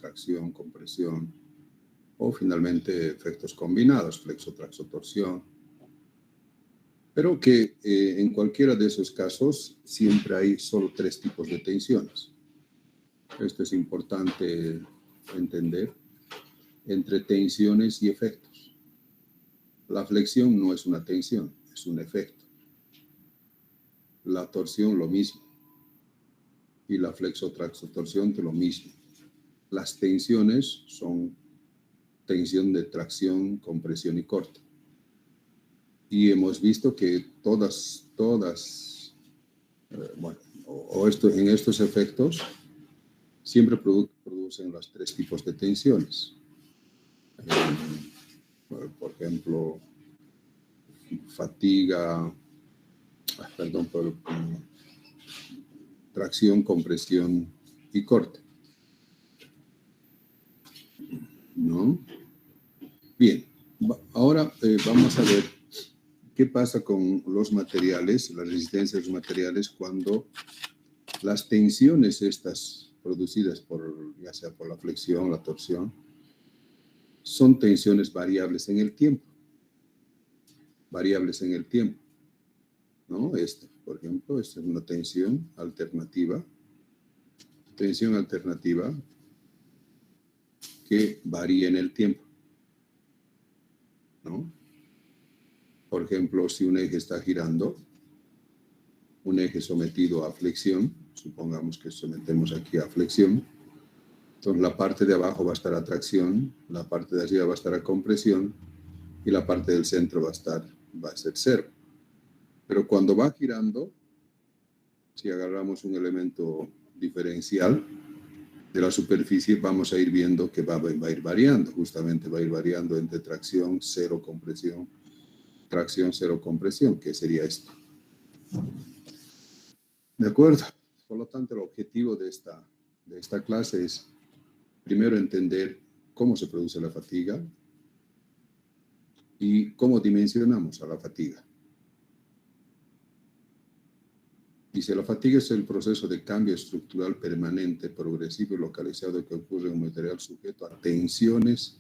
tracción, compresión, o finalmente efectos combinados, flexotraxotorsión. Pero que en cualquiera de esos casos siempre hay solo 3 tipos de tensiones. Esto es importante entender entre tensiones y efectos. La flexión no es una tensión, es un efecto. La torsión lo mismo. Y la flexotraxotorsión lo mismo. Las tensiones son tensión de tracción, compresión y corte. Y hemos visto que en estos efectos siempre producen los 3 tipos de tensiones. Por ejemplo, tracción, compresión y corte. ¿No? Bien, ahora vamos a ver qué pasa con los materiales, la resistencia de los materiales cuando las tensiones estas producidas ya sea por la flexión, la torsión, son tensiones variables en el tiempo. Variables en el tiempo. ¿No? Por ejemplo, esta es una tensión alternativa. Tensión alternativa que varía en el tiempo. ¿No? Por ejemplo, si un eje está girando, un eje sometido a flexión, supongamos que sometemos aquí a flexión, entonces la parte de abajo va a estar a tracción, la parte de arriba va a estar a compresión y la parte del centro va a ser cero. Pero cuando va girando, si agarramos un elemento diferencial de la superficie, vamos a ir viendo que va a ir variando, justamente va a ir variando entre tracción, cero, compresión, tracción, cero, compresión, que sería esto. ¿De acuerdo? Por lo tanto, el objetivo de esta clase es primero entender cómo se produce la fatiga y cómo dimensionamos a la fatiga. Dice, la fatiga es el proceso de cambio estructural permanente, progresivo y localizado que ocurre en un material sujeto a tensiones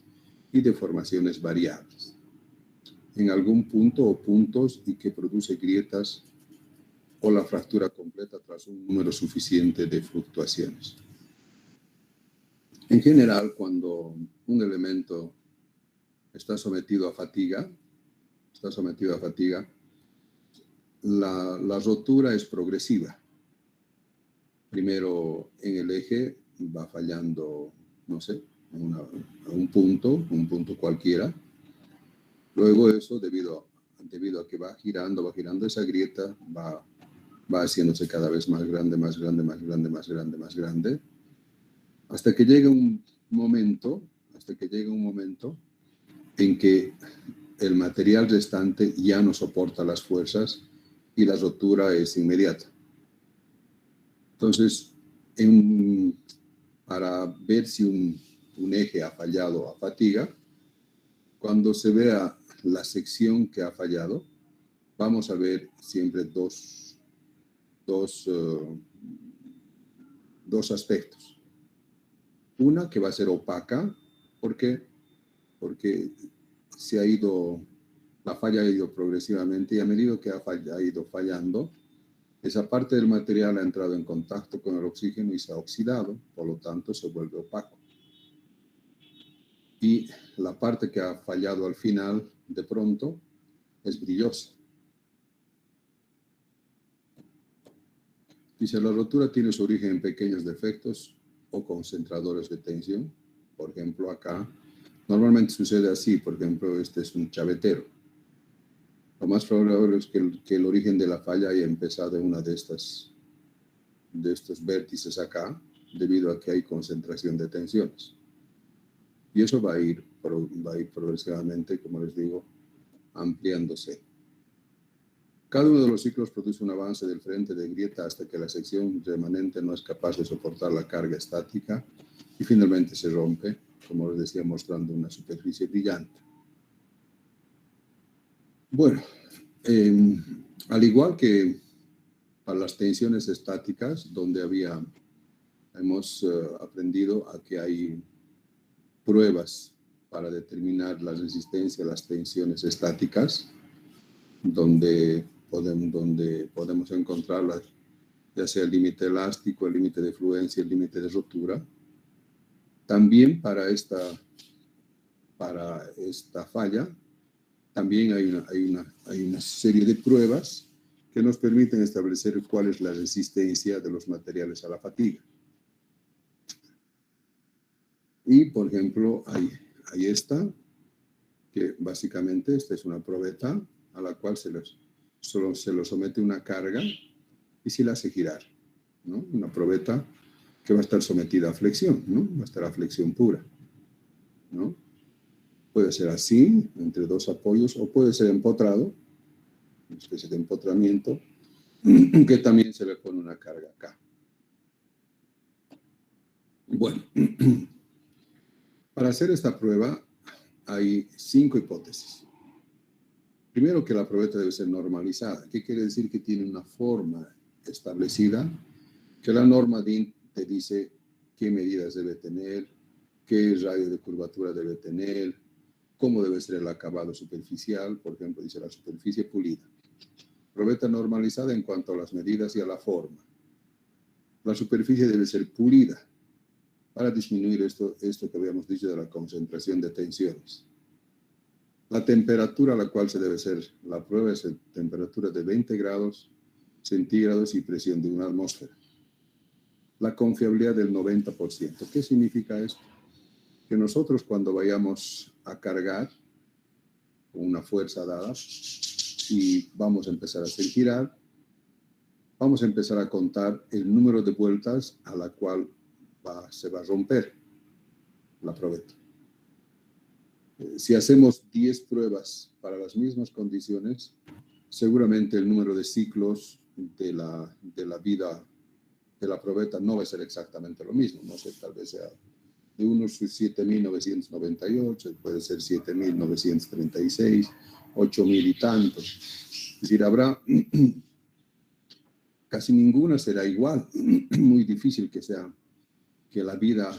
y deformaciones variables en algún punto o puntos y que produce grietas o la fractura completa tras un número suficiente de fluctuaciones. En general, cuando un elemento está sometido a fatiga, la rotura es progresiva. Primero en el eje va fallando, no sé, a un punto cualquiera. Luego eso, debido a que va girando, esa grieta va haciéndose cada vez más grande, hasta que llega un momento en que el material restante ya no soporta las fuerzas y la rotura es inmediata. Entonces, para ver si un eje ha fallado a fatiga, cuando se vea la sección que ha fallado, vamos a ver siempre dos aspectos. Una que va a ser opaca, porque la falla ha ido progresivamente y a medida que ha ido fallando, esa parte del material ha entrado en contacto con el oxígeno y se ha oxidado, por lo tanto se vuelve opaco. Y la parte que ha fallado al final, de pronto, es brillosa. Dice, la rotura tiene su origen en pequeños defectos o concentradores de tensión. Por ejemplo, acá, normalmente sucede así. Por ejemplo, este es un chavetero. Lo más probable es que el origen de la falla haya empezado en una de estos vértices acá, debido a que hay concentración de tensiones. Y eso va a ir progresivamente, como les digo, ampliándose. Cada uno de los ciclos produce un avance del frente de grieta hasta que la sección remanente no es capaz de soportar la carga estática y finalmente se rompe, como les decía, mostrando una superficie brillante. Bueno, al igual que para las tensiones estáticas, donde hemos aprendido a que hay pruebas para determinar la resistencia a las tensiones estáticas, donde podemos encontrarlas, ya sea el límite elástico, el límite de fluencia, el límite de rotura. También para esta falla, también hay una serie de pruebas que nos permiten establecer cuál es la resistencia de los materiales a la fatiga. Y, por ejemplo, hay esta, que básicamente esta es una probeta a la cual solo se le somete una carga y se la hace girar, ¿no? Una probeta que va a estar sometida a flexión, ¿no? Va a estar a flexión pura, ¿no? Puede ser así, entre dos apoyos, o puede ser empotrado, una especie de empotramiento, que también se le pone una carga acá. Bueno, para hacer esta prueba hay 5 hipótesis. Primero, que la probeta debe ser normalizada. ¿Qué quiere decir? Que tiene una forma establecida, que la norma te dice qué medidas debe tener, qué radio de curvatura debe tener, cómo debe ser el acabado superficial. Por ejemplo, dice la superficie pulida. Probeta normalizada en cuanto a las medidas y a la forma. La superficie debe ser pulida para disminuir esto que habíamos dicho de la concentración de tensiones. La temperatura a la cual se debe hacer la prueba es temperatura de 20 grados centígrados y presión de una atmósfera. La confiabilidad del 90%. ¿Qué significa esto? Que nosotros, cuando vayamos a cargar con una fuerza dada y vamos a empezar a hacer girar, vamos a empezar a contar el número de vueltas a la cual se va a romper la probeta. Si hacemos 10 pruebas para las mismas condiciones, seguramente el número de ciclos de la vida de la probeta no va a ser exactamente lo mismo. No sé, tal vez sea de unos 7.998, puede ser 7.936, 8.000 y tantos. Es decir, habrá casi ninguna será igual. Muy difícil que la vida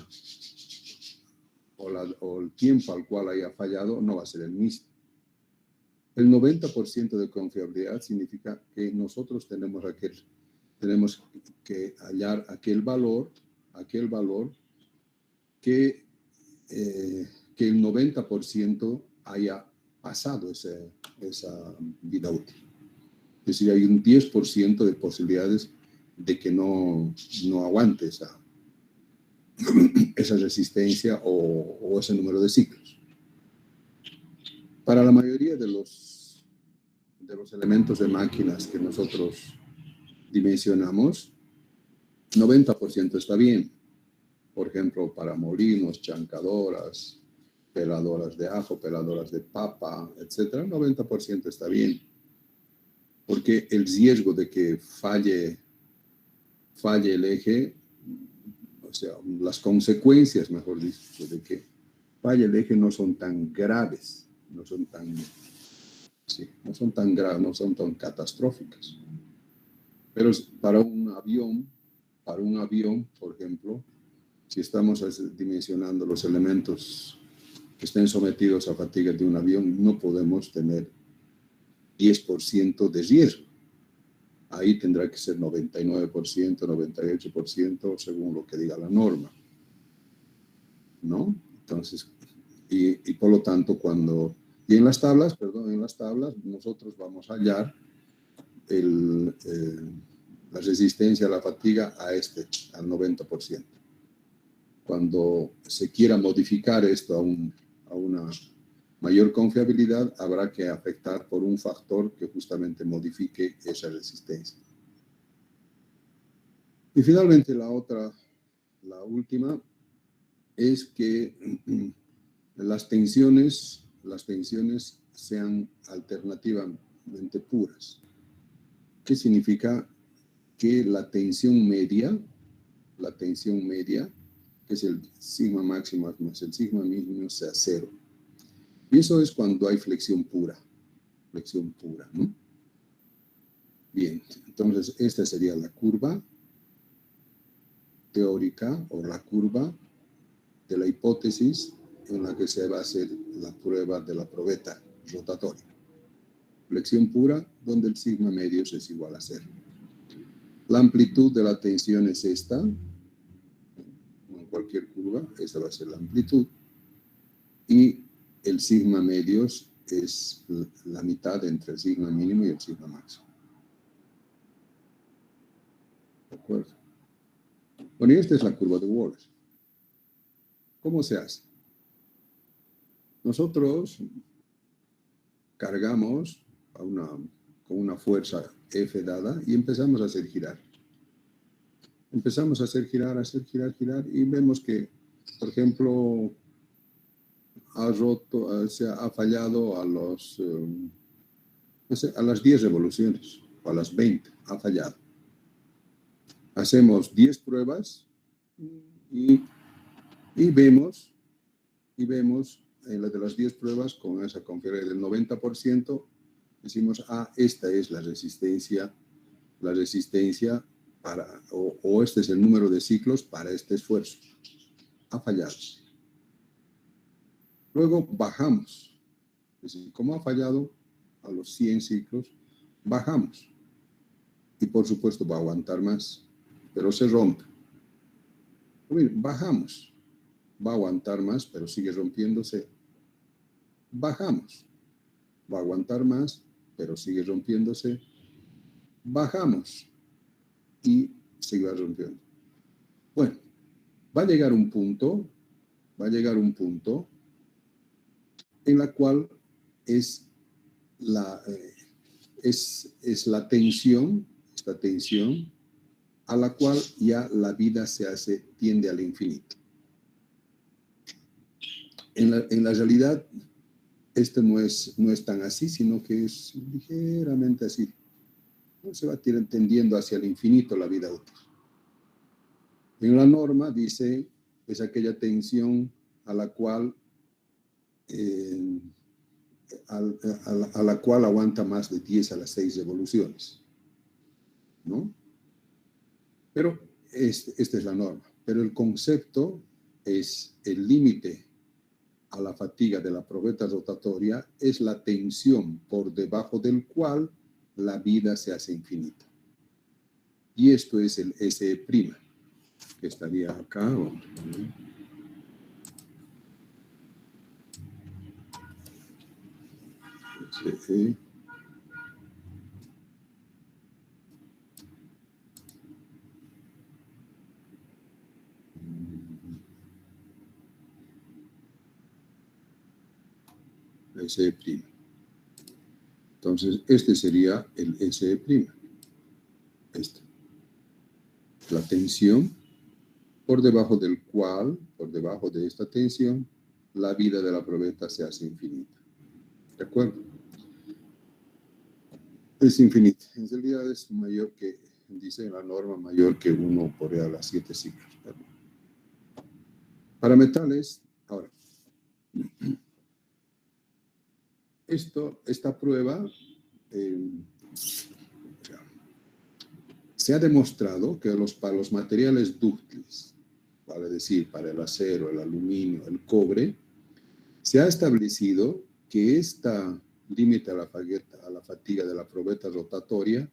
o el tiempo al cual haya fallado no va a ser el mismo. El 90% de confiabilidad significa que nosotros tenemos que hallar aquel valor que el 90% haya pasado esa vida útil. Es decir, hay un 10% de posibilidades de que no aguante esa resistencia o ese número de ciclos. Para la mayoría de los elementos de máquinas que nosotros dimensionamos, 90% está bien. Por ejemplo, para molinos, chancadoras, peladoras de ajo, peladoras de papa, etc., 90% está bien. Porque el riesgo de que falle el eje, o sea, las consecuencias, mejor dicho, de que falle el eje no son tan graves, no son tan graves, no son tan catastróficas. Pero para un avión, por ejemplo, si estamos dimensionando los elementos que estén sometidos a fatiga de un avión, no podemos tener 10% de riesgo. Ahí tendrá que ser 99%, 98%, según lo que diga la norma, ¿no? Entonces, y por lo tanto, en las tablas nosotros vamos a hallar la resistencia a la fatiga al 90%. Cuando se quiera modificar esto a una mayor confiabilidad, habrá que afectar por un factor que justamente modifique esa resistencia. Y finalmente la última, es que las tensiones sean alternativamente puras. ¿Qué significa? Que la tensión media, que es el sigma máximo más el sigma mínimo, sea 0. Y eso es cuando hay flexión pura, ¿no? Bien, entonces esta sería la curva teórica o la curva de la hipótesis en la que se va a hacer la prueba de la probeta rotatoria. Flexión pura, donde el sigma medios es igual a 0. La amplitud de la tensión es esta. En cualquier curva, esa va a ser la amplitud. Y el sigma medios es la mitad entre el sigma mínimo y el sigma máximo. ¿De acuerdo? Bueno, y esta es la curva de Waller. ¿Cómo se hace? Nosotros cargamos con una fuerza F dada y empezamos a hacer girar. Empezamos a hacer girar, y vemos que, por ejemplo, ha fallado a las 10 revoluciones, o a las 20, ha fallado. Hacemos 10 pruebas y vemos en la de las 10 pruebas con esa confiabilidad del 90%, decimos, esta es la resistencia o este es el número de ciclos para este esfuerzo. Ha fallado. Luego bajamos. Es decir, como ha fallado a los 100 ciclos, bajamos. Y por supuesto va a aguantar más, pero se rompe. Bajamos. Va a aguantar más, pero sigue rompiéndose. Bajamos. Va a aguantar más, pero sigue rompiéndose. Bajamos. Y sigue rompiendo. Bueno, va a llegar un punto en la cual es la tensión, esta tensión, a la cual ya la vida tiende al infinito. En la realidad, esto no es tan así, sino que es ligeramente así. No se va tendiendo hacia el infinito la vida útil. En la norma dice, es aquella tensión a la cual aguanta más de 10 a las 6 revoluciones, ¿no? Pero esta es la norma. Pero el concepto es el límite a la fatiga de la probeta rotatoria, es la tensión por debajo del cual la vida se hace infinita. Y esto es el SE', que estaría acá. SE. SE'. Entonces, este sería el SE'. La tensión por debajo del cual, por debajo de esta tensión, la vida de la probeta se hace infinita. ¿De acuerdo? Es infinita. En realidad es mayor que, dice la norma, mayor que 1 por a las 7 ciclos. Para metales, ahora, esta prueba se ha demostrado que para los materiales dúctiles, vale decir, para el acero, el aluminio, el cobre, se ha establecido que esta límite a la fatiga de la probeta rotatoria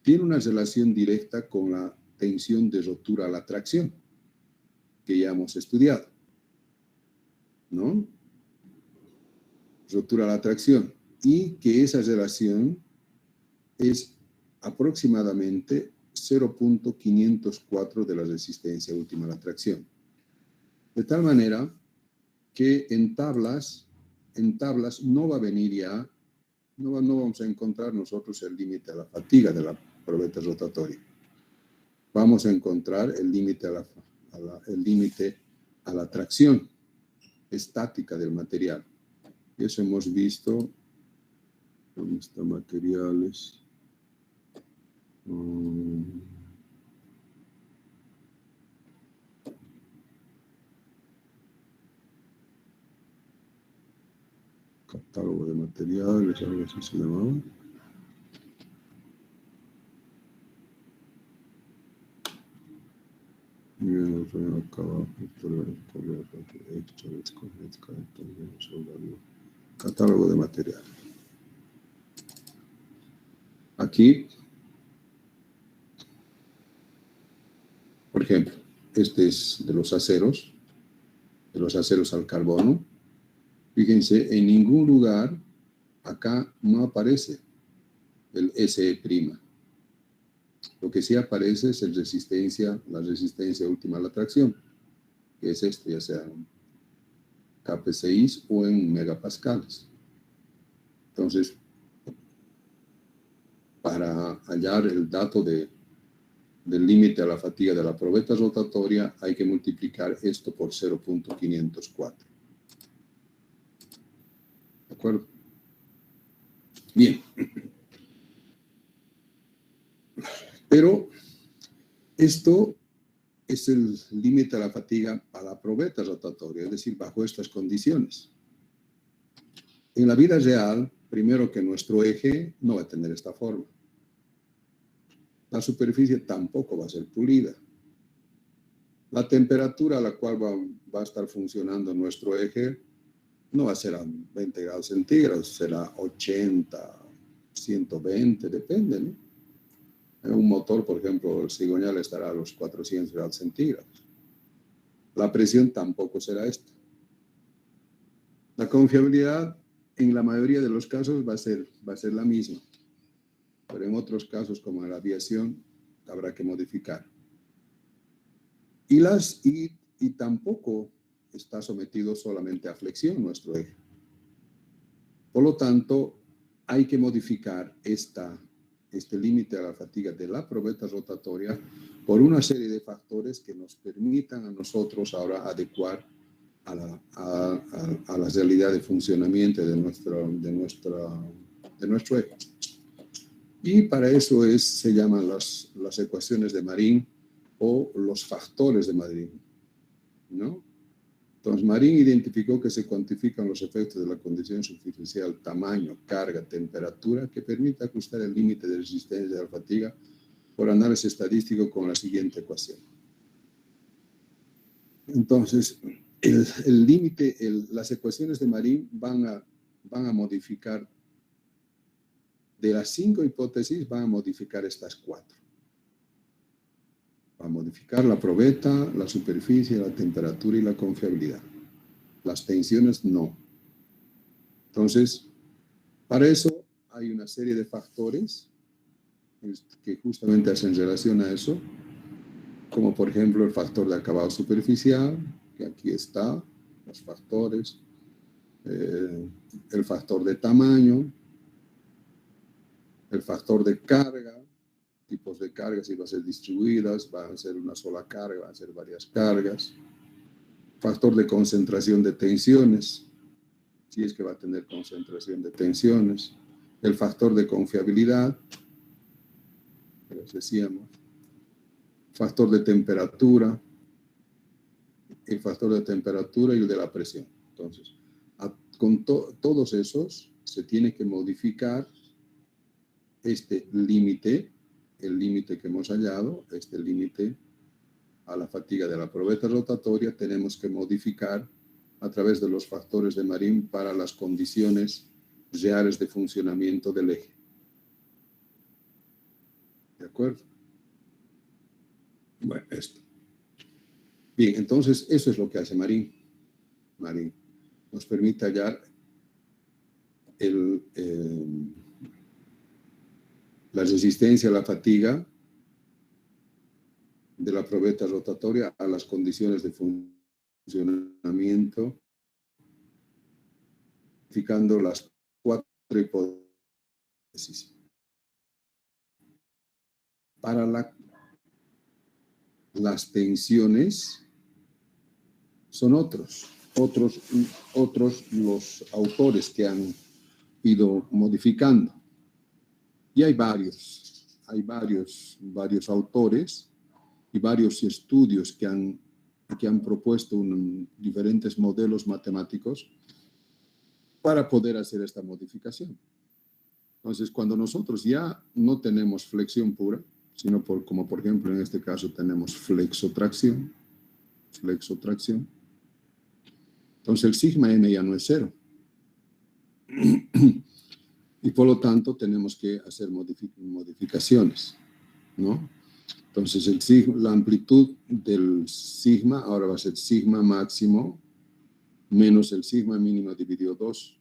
tiene una relación directa con la tensión de rotura a la tracción, que ya hemos estudiado, ¿no? Rotura a la tracción. Y que esa relación es aproximadamente 0.504 de la resistencia última a la tracción. De tal manera que en tablas no va a venir ya, no vamos a encontrar nosotros el límite a la fatiga de la probeta rotatoria. Vamos a encontrar el límite a la tracción estática del material. Eso hemos visto. ¿Dónde están materiales? Catálogo de materiales, algo así se llamaba. Catálogo de material. Aquí, por ejemplo, este es de los aceros al carbono. Fíjense, en ningún lugar acá no aparece el SE'. Lo que sí aparece es la resistencia última a la tracción, que es esto, ya sea en kp6 o en megapascales. Entonces, para hallar el dato del límite a la fatiga de la probeta rotatoria, hay que multiplicar esto por 0.504. ¿De acuerdo? Bien. Pero esto es el límite a la fatiga a la probeta rotatoria, es decir, bajo estas condiciones. En la vida real, primero que nuestro eje no va a tener esta forma. La superficie tampoco va a ser pulida. La temperatura a la cual va a estar funcionando nuestro eje no va a ser a 20 grados centígrados, será 80, 120, depende, ¿no? En un motor, por ejemplo, el cigüeñal estará a los 400 grados centígrados. La presión tampoco será esta. La confiabilidad, en la mayoría de los casos, va a ser la misma. Pero en otros casos, como en la aviación, habrá que modificar. Y tampoco está sometido solamente a flexión nuestro eje. Por lo tanto, hay que modificar este límite a la fatiga de la probeta rotatoria por una serie de factores que nos permitan a nosotros ahora adecuar a la realidad de funcionamiento de nuestro eje. Y para eso se llaman las ecuaciones de Marín o los factores de Marín, ¿no? Entonces, Marín identificó que se cuantifican los efectos de la condición superficial, tamaño, carga, temperatura, que permite ajustar el límite de resistencia de la fatiga por análisis estadístico con la siguiente ecuación. Entonces, el límite, las ecuaciones de Marín van a modificar, de las 5 hipótesis, van a modificar estas 4. Va a modificar la probeta, la superficie, la temperatura y la confiabilidad. Las tensiones no. Entonces, para eso hay una serie de factores que justamente hacen relación a eso, como por ejemplo el factor de acabado superficial, que aquí está, los factores, el factor de tamaño, el factor de carga, tipos de cargas, si van a ser distribuidas, van a ser una sola carga, van a ser varias cargas, factor de concentración de tensiones, si es que va a tener concentración de tensiones, el factor de confiabilidad, que les decíamos, factor de temperatura, el factor de temperatura y el de la presión. Entonces, con todos esos se tiene que modificar este límite, el límite que hemos hallado, este límite a la fatiga de la probeta rotatoria, tenemos que modificar a través de los factores de Marín para las condiciones reales de funcionamiento del eje. ¿De acuerdo? Bueno, esto. Bien, entonces eso es lo que hace Marín. Marín nos permite hallar la resistencia a la fatiga de la probeta rotatoria a las condiciones de funcionamiento, identificando las 4 hipótesis. Para las tensiones son otros los autores que han ido modificando. Y hay varios autores y varios estudios que han propuesto diferentes modelos matemáticos para poder hacer esta modificación. Entonces, cuando nosotros ya no tenemos flexión pura, sino como por ejemplo en este caso tenemos flexotracción, flexotracción. Entonces el sigma m ya no es 0. Y por lo tanto tenemos que hacer modificaciones, ¿no? Entonces la amplitud del sigma ahora va a ser sigma máximo menos el sigma mínimo dividido 2.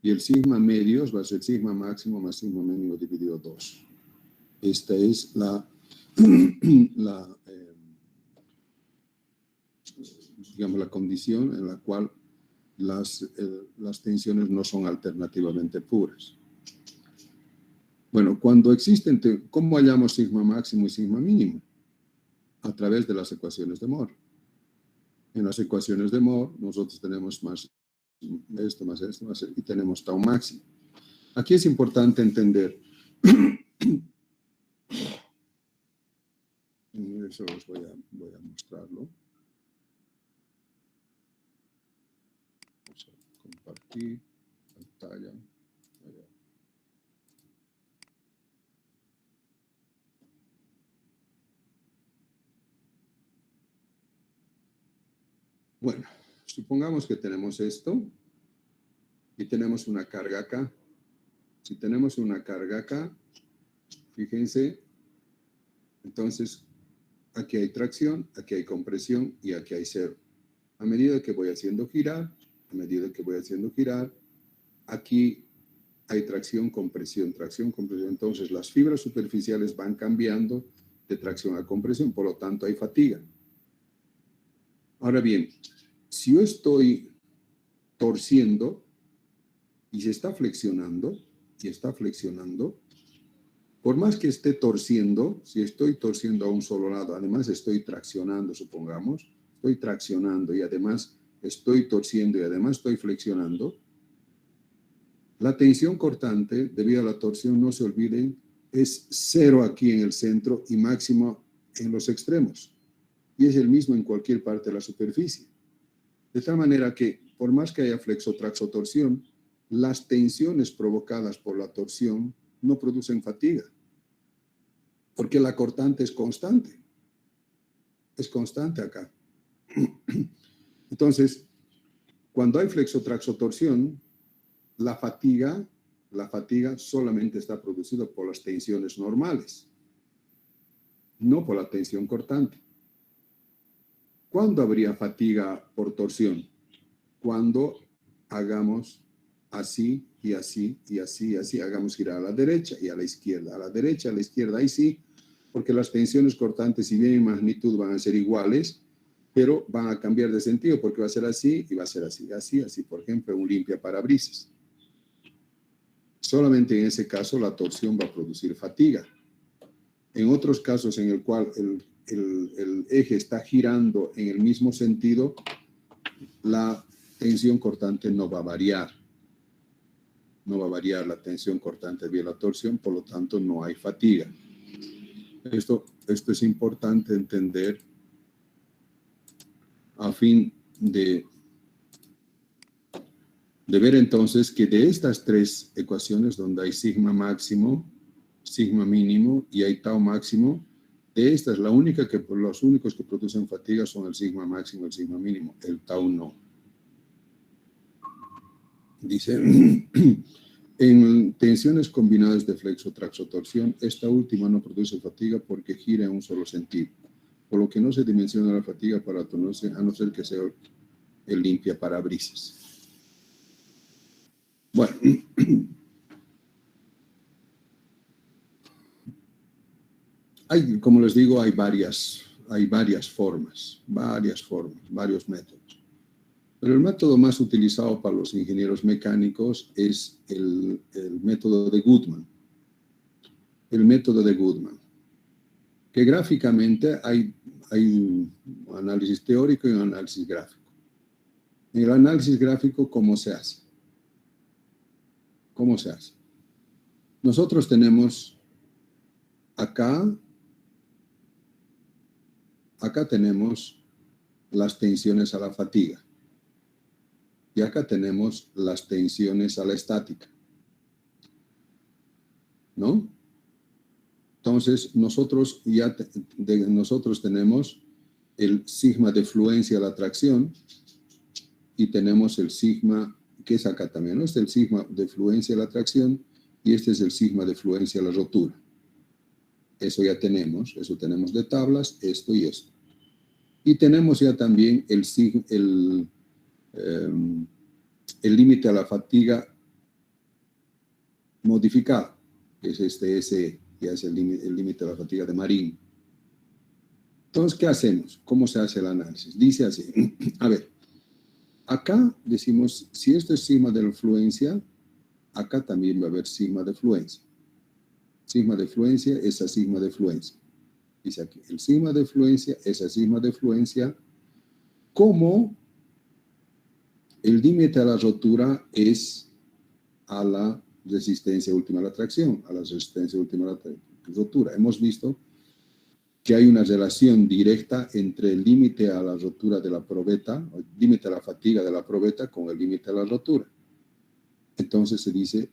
Y el sigma medios va a ser sigma máximo más sigma mínimo dividido 2. Esta es digamos, la condición en la cual las tensiones no son alternativamente puras. Bueno, cuando existen, ¿cómo hallamos sigma máximo y sigma mínimo? A través de las ecuaciones de Mohr. En las ecuaciones de Mohr, nosotros tenemos más esto, y tenemos tau máximo. Aquí es importante entender, eso os voy a mostrarlo. Vamos a compartir pantalla. Bueno, supongamos que tenemos esto y tenemos una carga acá. Si tenemos una carga acá, fíjense, entonces aquí hay tracción, aquí hay compresión y aquí hay cero. A medida que voy haciendo girar, aquí hay tracción, compresión. Entonces las fibras superficiales van cambiando de tracción a compresión, por lo tanto hay fatiga. Ahora bien, si yo estoy torciendo y se está flexionando, por más que esté torciendo, si estoy torciendo a un solo lado, además estoy traccionando, supongamos, estoy traccionando y además estoy torciendo y además estoy flexionando, la tensión cortante, debido a la torsión, no se olviden, es 0 aquí en el centro y máximo en los extremos. Y es el mismo en cualquier parte de la superficie. De tal manera que, por más que haya flexotraxotorsión, las tensiones provocadas por la torsión no producen fatiga, porque la cortante es constante. Es constante acá. Entonces, cuando hay flexotraxotorsión, la fatiga solamente está producida por las tensiones normales, no por la tensión cortante. ¿Cuándo habría fatiga por torsión? Cuando hagamos así y así y así y así, hagamos girar a la derecha y a la izquierda, a la derecha, a la izquierda, ahí sí, porque las tensiones cortantes, si bien en magnitud van a ser iguales, pero van a cambiar de sentido, porque va a ser así y va a ser así, así, así, por ejemplo, un limpiaparabrisas. Solamente en ese caso la torsión va a producir fatiga. En otros casos en el cual el eje está girando en el mismo sentido, la tensión cortante no va a variar. No va a variar la tensión cortante vía la torsión, por lo tanto no hay fatiga. Esto es importante entender a fin de ver entonces que de estas tres ecuaciones donde hay sigma máximo, sigma mínimo y hay tau máximo, de estas los únicos que producen fatiga son el sigma máximo y el sigma mínimo, el tau no. Dice, en tensiones combinadas de flexotraxotorsión, esta última no produce fatiga porque gira en un solo sentido, por lo que no se dimensiona la fatiga para tornarse, a no ser que sea el limpiaparabrisas. Bueno, como les digo, hay varias formas, varios métodos. Pero el método más utilizado para los ingenieros mecánicos es el método de Goodman. El método de Goodman, que gráficamente hay un análisis teórico y un análisis gráfico. En el análisis gráfico, ¿cómo se hace? ¿Cómo se hace? Nosotros tenemos acá tenemos las tensiones a la fatiga. Y acá tenemos las tensiones a la estática. ¿No? Entonces, nosotros tenemos el sigma de fluencia a la tracción y tenemos el sigma, que es acá también, ¿no? Este es el sigma de fluencia a la tracción y este es el sigma de fluencia a la rotura. Eso ya tenemos, eso tenemos de tablas, esto y esto. Y tenemos ya también el límite a la fatiga modificado, que es este SE, ya es el límite a la fatiga de Marín. Entonces, ¿qué hacemos? ¿Cómo se hace el análisis? Dice así, a ver, acá decimos, si esto es sigma de fluencia, acá también va a haber sigma de fluencia. Sigma de fluencia es a sigma de fluencia. Dice aquí, el sigma de fluencia es a sigma de fluencia como el límite a la rotura es a la resistencia última a la tracción, a la resistencia última a la rotura. Hemos visto que hay una relación directa entre el límite a la rotura de la probeta, o el límite a la fatiga de la probeta con el límite a la rotura. Entonces se dice,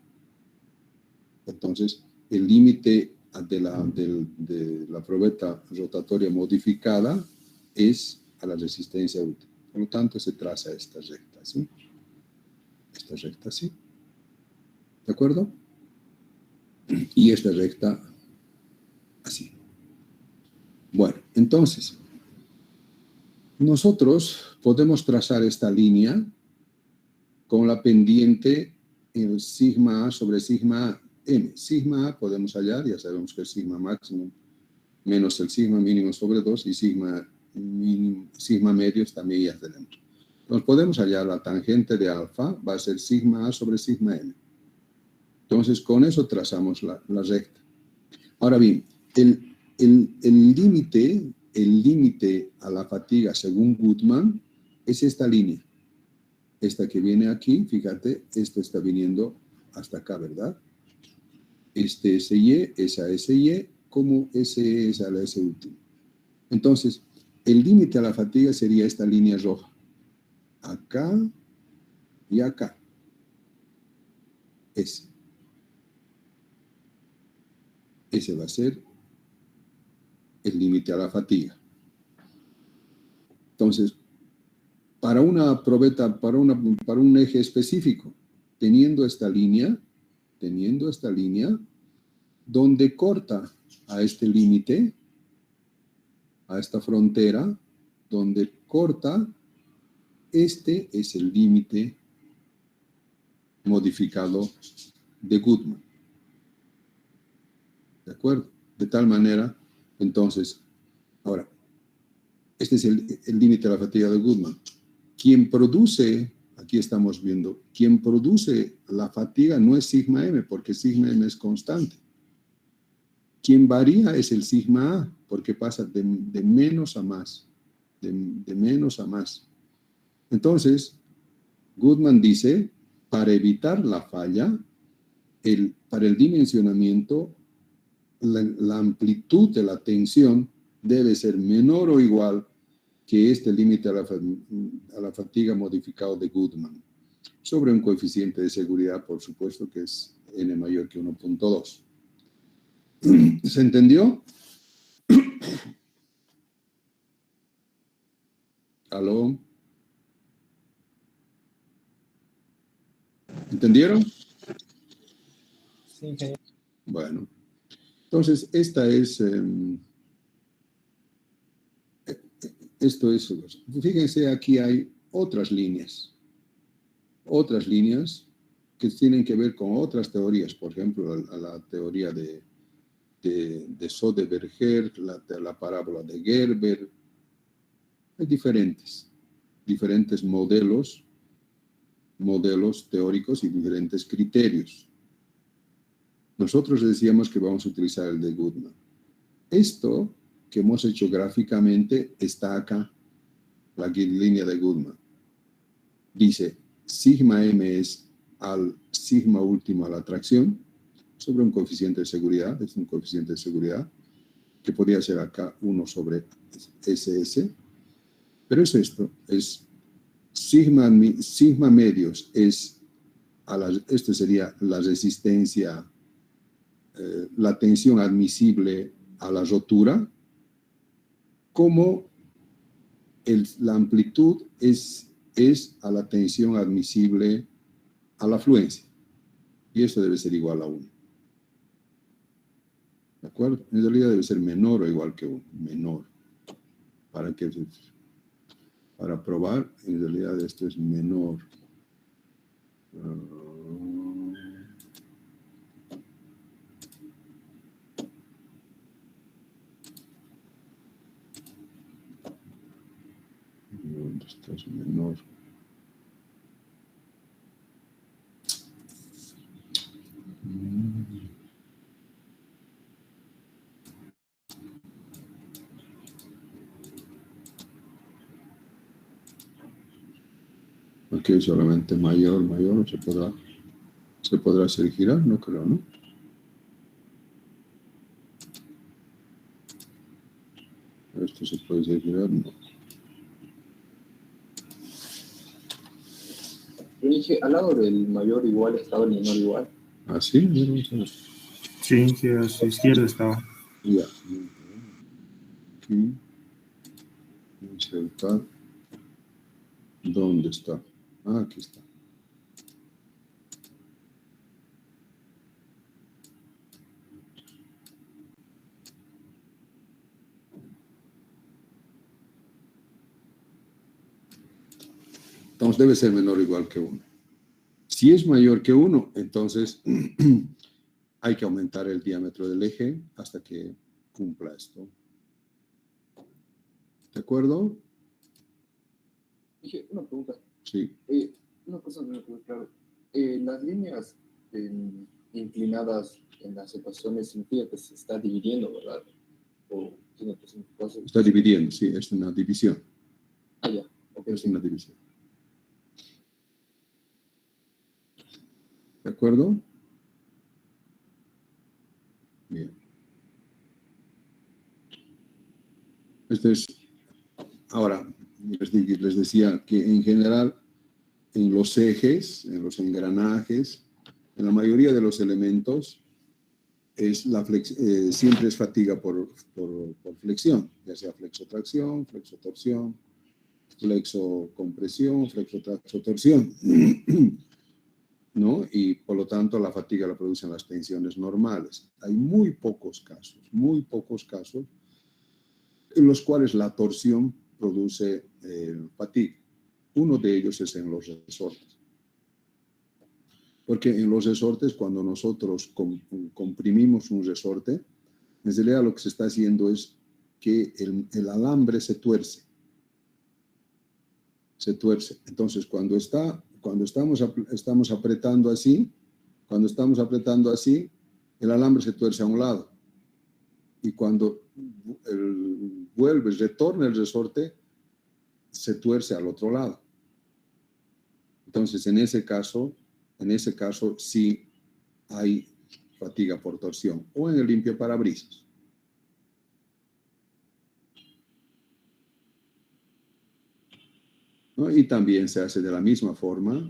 entonces el límite de la probeta rotatoria modificada es a la resistencia última. Por lo tanto, se traza esta recta, ¿sí? Esta recta, ¿sí? ¿De acuerdo? Y esta recta, así. Bueno, entonces, nosotros podemos trazar esta línea con la pendiente en sigma A sobre sigma M. Sigma A podemos hallar, ya sabemos que es sigma máximo menos el sigma mínimo sobre 2 y sigma medios también ya tenemos. Entonces podemos hallar la tangente de alfa, va a ser sigma A sobre sigma M. Entonces con eso trazamos la recta. Ahora bien, el límite a la fatiga según Goodman es esta línea. Esta que viene aquí, fíjate, esto está viniendo hasta acá, ¿verdad? Este SY es a SY, como SE es a la S última. Entonces, el límite a la fatiga sería esta línea roja. Acá y acá. Ese va a ser el límite a la fatiga. Entonces, para una probeta, para un eje específico, teniendo esta línea, donde corta a este límite, a esta frontera, donde corta, este es el límite modificado de Goodman. ¿De acuerdo? De tal manera, entonces, ahora, este es el límite de la fatiga de Goodman. Quien produce, aquí estamos viendo, quien produce la fatiga no es sigma M, porque sigma M es constante. Quien varía es el sigma A, porque pasa de menos a más, de menos a más. Entonces, Goodman dice, para evitar la falla, para el dimensionamiento, la amplitud de la tensión debe ser menor o igual que este límite a la fatiga modificado de Goodman, sobre un coeficiente de seguridad, por supuesto, que es n mayor que 1.2. ¿Se entendió? ¿Aló? ¿Entendieron? Sí, ingeniero. Bueno, entonces esta es... esto es... Fíjense, aquí hay otras líneas que tienen que ver con otras teorías, por ejemplo, la teoría de Soderbergh, la parábola de Gerber. Hay diferentes modelos teóricos y diferentes criterios. Nosotros decíamos que vamos a utilizar el de Goodman. Esto que hemos hecho gráficamente está acá, la línea de Goodman. Dice, sigma M es al sigma último a la tracción, sobre un coeficiente de seguridad, es un coeficiente de seguridad, que podría ser acá 1 sobre SS, pero es esto, es sigma medios, esto sería la resistencia, la tensión admisible a la rotura, como la amplitud es a la tensión admisible a la afluencia. Y eso debe ser igual a 1. ¿De acuerdo? En realidad debe ser menor o igual que 1. Menor. Para probar, en realidad esto es menor. Esto es menor. Aquí solamente mayor, se podrá hacer girar, no creo, ¿no? Esto se puede hacer girar, no. Yo dije, al lado del mayor igual estaba el menor igual. ¿Ah, sí? Sí, a su izquierda estaba. Ya. Aquí. Insertar. ¿Dónde está? Ah, aquí está. Entonces debe ser menor o igual que 1. Si es mayor que 1, entonces hay que aumentar el diámetro del eje hasta que cumpla esto. ¿De acuerdo? Dije, una pregunta. Sí. Una cosa no me quedó claro. Las líneas inclinadas en las ecuaciones significa que se está dividiendo, ¿verdad? ¿O tiene otro significado? Está dividiendo, sí, es una división. Ah, ya. Okay, es una división. ¿De acuerdo? Bien. Ahora, les decía que en general, en los ejes, en los engranajes, en la mayoría de los elementos, siempre es fatiga por flexión, ya sea flexotracción, flexotorsión, flexocompresión, flexotracción, ¿no? Y por lo tanto la fatiga la producen las tensiones normales. Hay muy pocos casos en los cuales la torsión produce fatiga. Uno de ellos es en los resortes. Porque en los resortes, cuando nosotros comprimimos un resorte, en realidad lo que se está haciendo es que el alambre se tuerce. Se tuerce. Entonces, cuando estamos apretando así, el alambre se tuerce a un lado. Y cuando retorna el resorte, se tuerce al otro lado. Entonces, en ese caso sí hay fatiga por torsión, o en el limpiaparabrisas. ¿No? Y también se hace de la misma forma,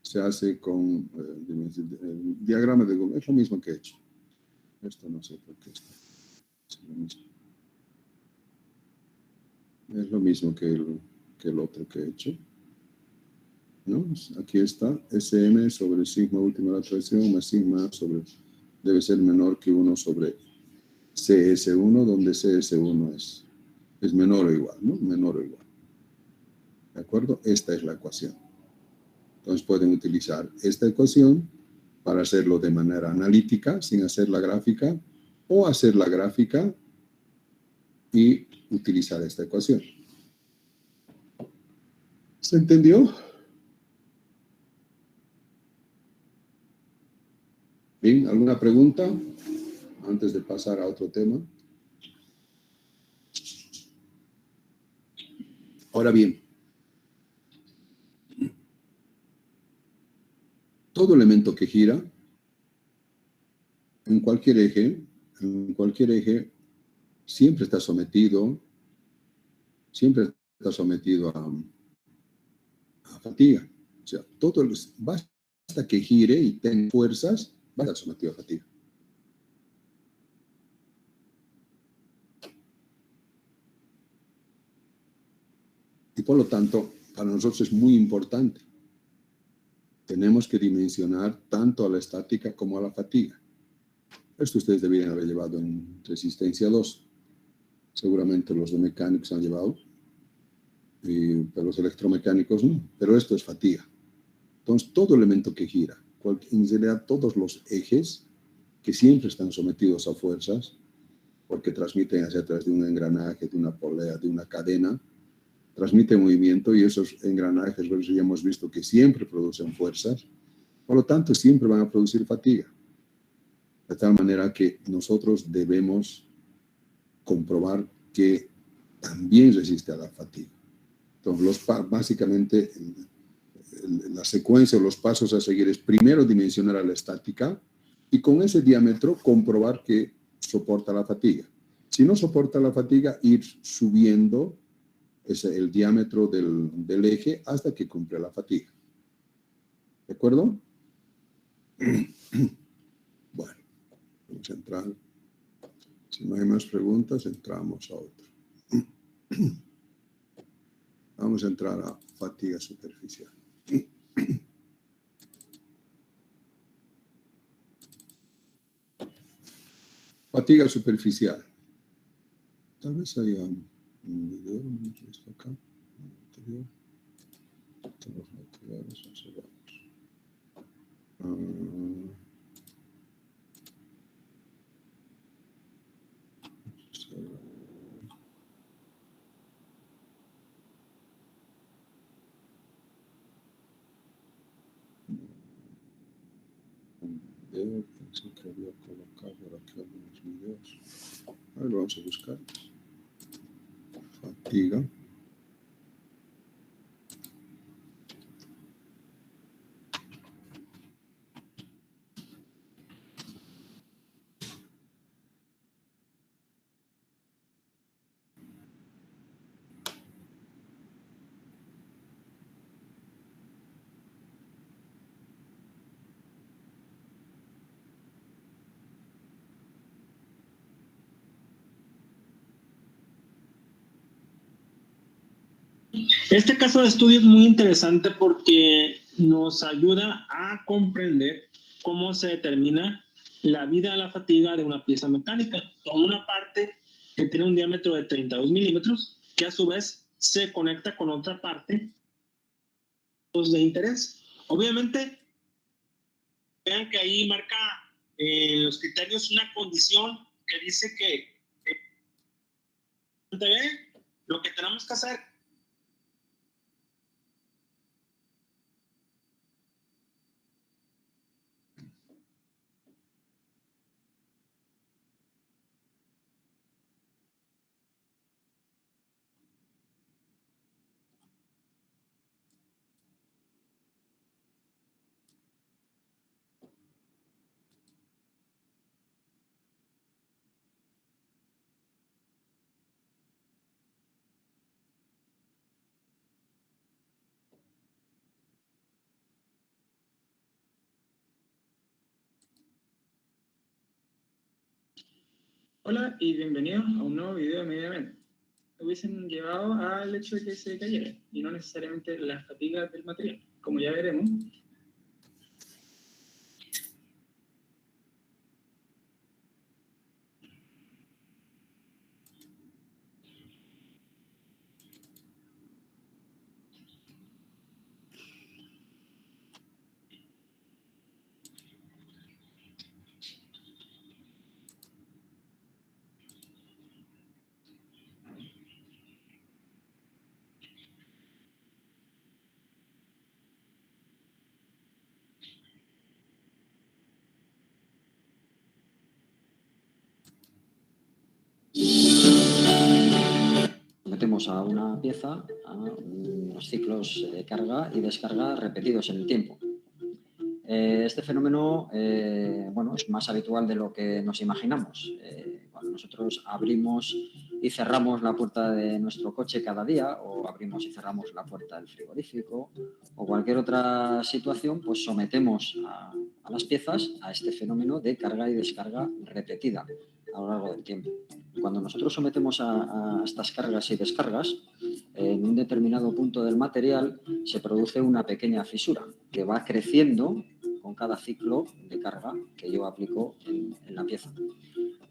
se hace con el diagrama de Gauss, es lo mismo que he hecho. Esto no sé por qué está. Es lo mismo que el otro que he hecho. ¿No? Aquí está, SM sobre sigma última de la tracción más sigma debe ser menor que 1 sobre CS1, donde CS1 es menor o igual, ¿no? Menor o igual. ¿De acuerdo? Esta es la ecuación. Entonces pueden utilizar esta ecuación para hacerlo de manera analítica, sin hacer la gráfica, o hacer la gráfica y utilizar esta ecuación. ¿Se entendió? Bien, ¿alguna pregunta antes de pasar a otro tema? Ahora bien, todo elemento que gira en cualquier eje, siempre está sometido a fatiga. O sea, basta que gire y tenga fuerzas, va a estar sometido a fatiga. Por lo tanto, para nosotros es muy importante. Tenemos que dimensionar tanto a la estática como a la fatiga. Esto ustedes deberían haber llevado en resistencia 2. Seguramente los de mecánicos han llevado, pero los electromecánicos no. Pero esto es fatiga. Entonces, todo elemento que gira, en realidad todos los ejes que siempre están sometidos a fuerzas, porque transmiten hacia atrás de un engranaje, de una polea, de una cadena, transmiten movimiento y esos engranajes, bueno, ya hemos visto que siempre producen fuerzas, por lo tanto siempre van a producir fatiga. De tal manera que nosotros debemos comprobar que también resiste a la fatiga. Entonces, básicamente, la secuencia o los pasos a seguir es primero dimensionar a la estática y con ese diámetro comprobar que soporta la fatiga. Si no soporta la fatiga, ir subiendo el diámetro del eje hasta que cumple la fatiga. ¿De acuerdo? Bueno, vamos a entrar. Si no hay más preguntas, entramos a otro. Vamos a entrar a fatiga superficial. Fatiga superficial. Tal vez haya un video, esto acá, anterior. Los materiales observamos. Pensé que había colocado aquí algunos videos. A ver, lo vamos a buscar. Fatiga. Este caso de estudio es muy interesante porque nos ayuda a comprender cómo se determina la vida de la fatiga de una pieza mecánica. Con una parte que tiene un diámetro de 32 milímetros, que a su vez se conecta con otra parte de interés. Obviamente, vean que ahí marca los criterios una condición que dice que lo que tenemos que hacer Hola y bienvenidos a un nuevo video de Mediamente. Hubiesen llevado al hecho de que se cayera y no necesariamente la fatiga del material, como ya veremos. Metemos a una pieza a unos ciclos de carga y descarga repetidos en el tiempo. Este fenómeno bueno, es más habitual de lo que nos imaginamos. Cuando nosotros abrimos y cerramos la puerta de nuestro coche cada día, o abrimos y cerramos la puerta del frigorífico, o cualquier otra situación, pues sometemos a las piezas a este fenómeno de carga y descarga repetida a lo largo del tiempo. Cuando nosotros sometemos a estas cargas y descargas, en un un determinado punto del material se produce una pequeña fisura que va creciendo con cada ciclo de carga que yo aplico en la pieza.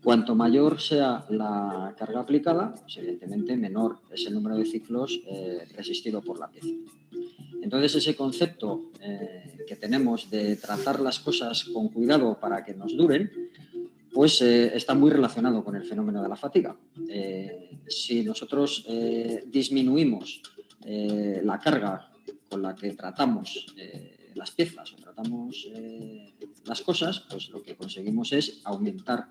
Cuanto mayor sea la carga aplicada, pues evidentemente menor es el número de ciclos resistido por la pieza. Entonces, ese concepto que tenemos de tratar las cosas con cuidado para que nos duren, pues está muy relacionado con el fenómeno de la fatiga. Si nosotros disminuimos la carga con la que tratamos las piezas o tratamos las cosas, pues lo que conseguimos es aumentar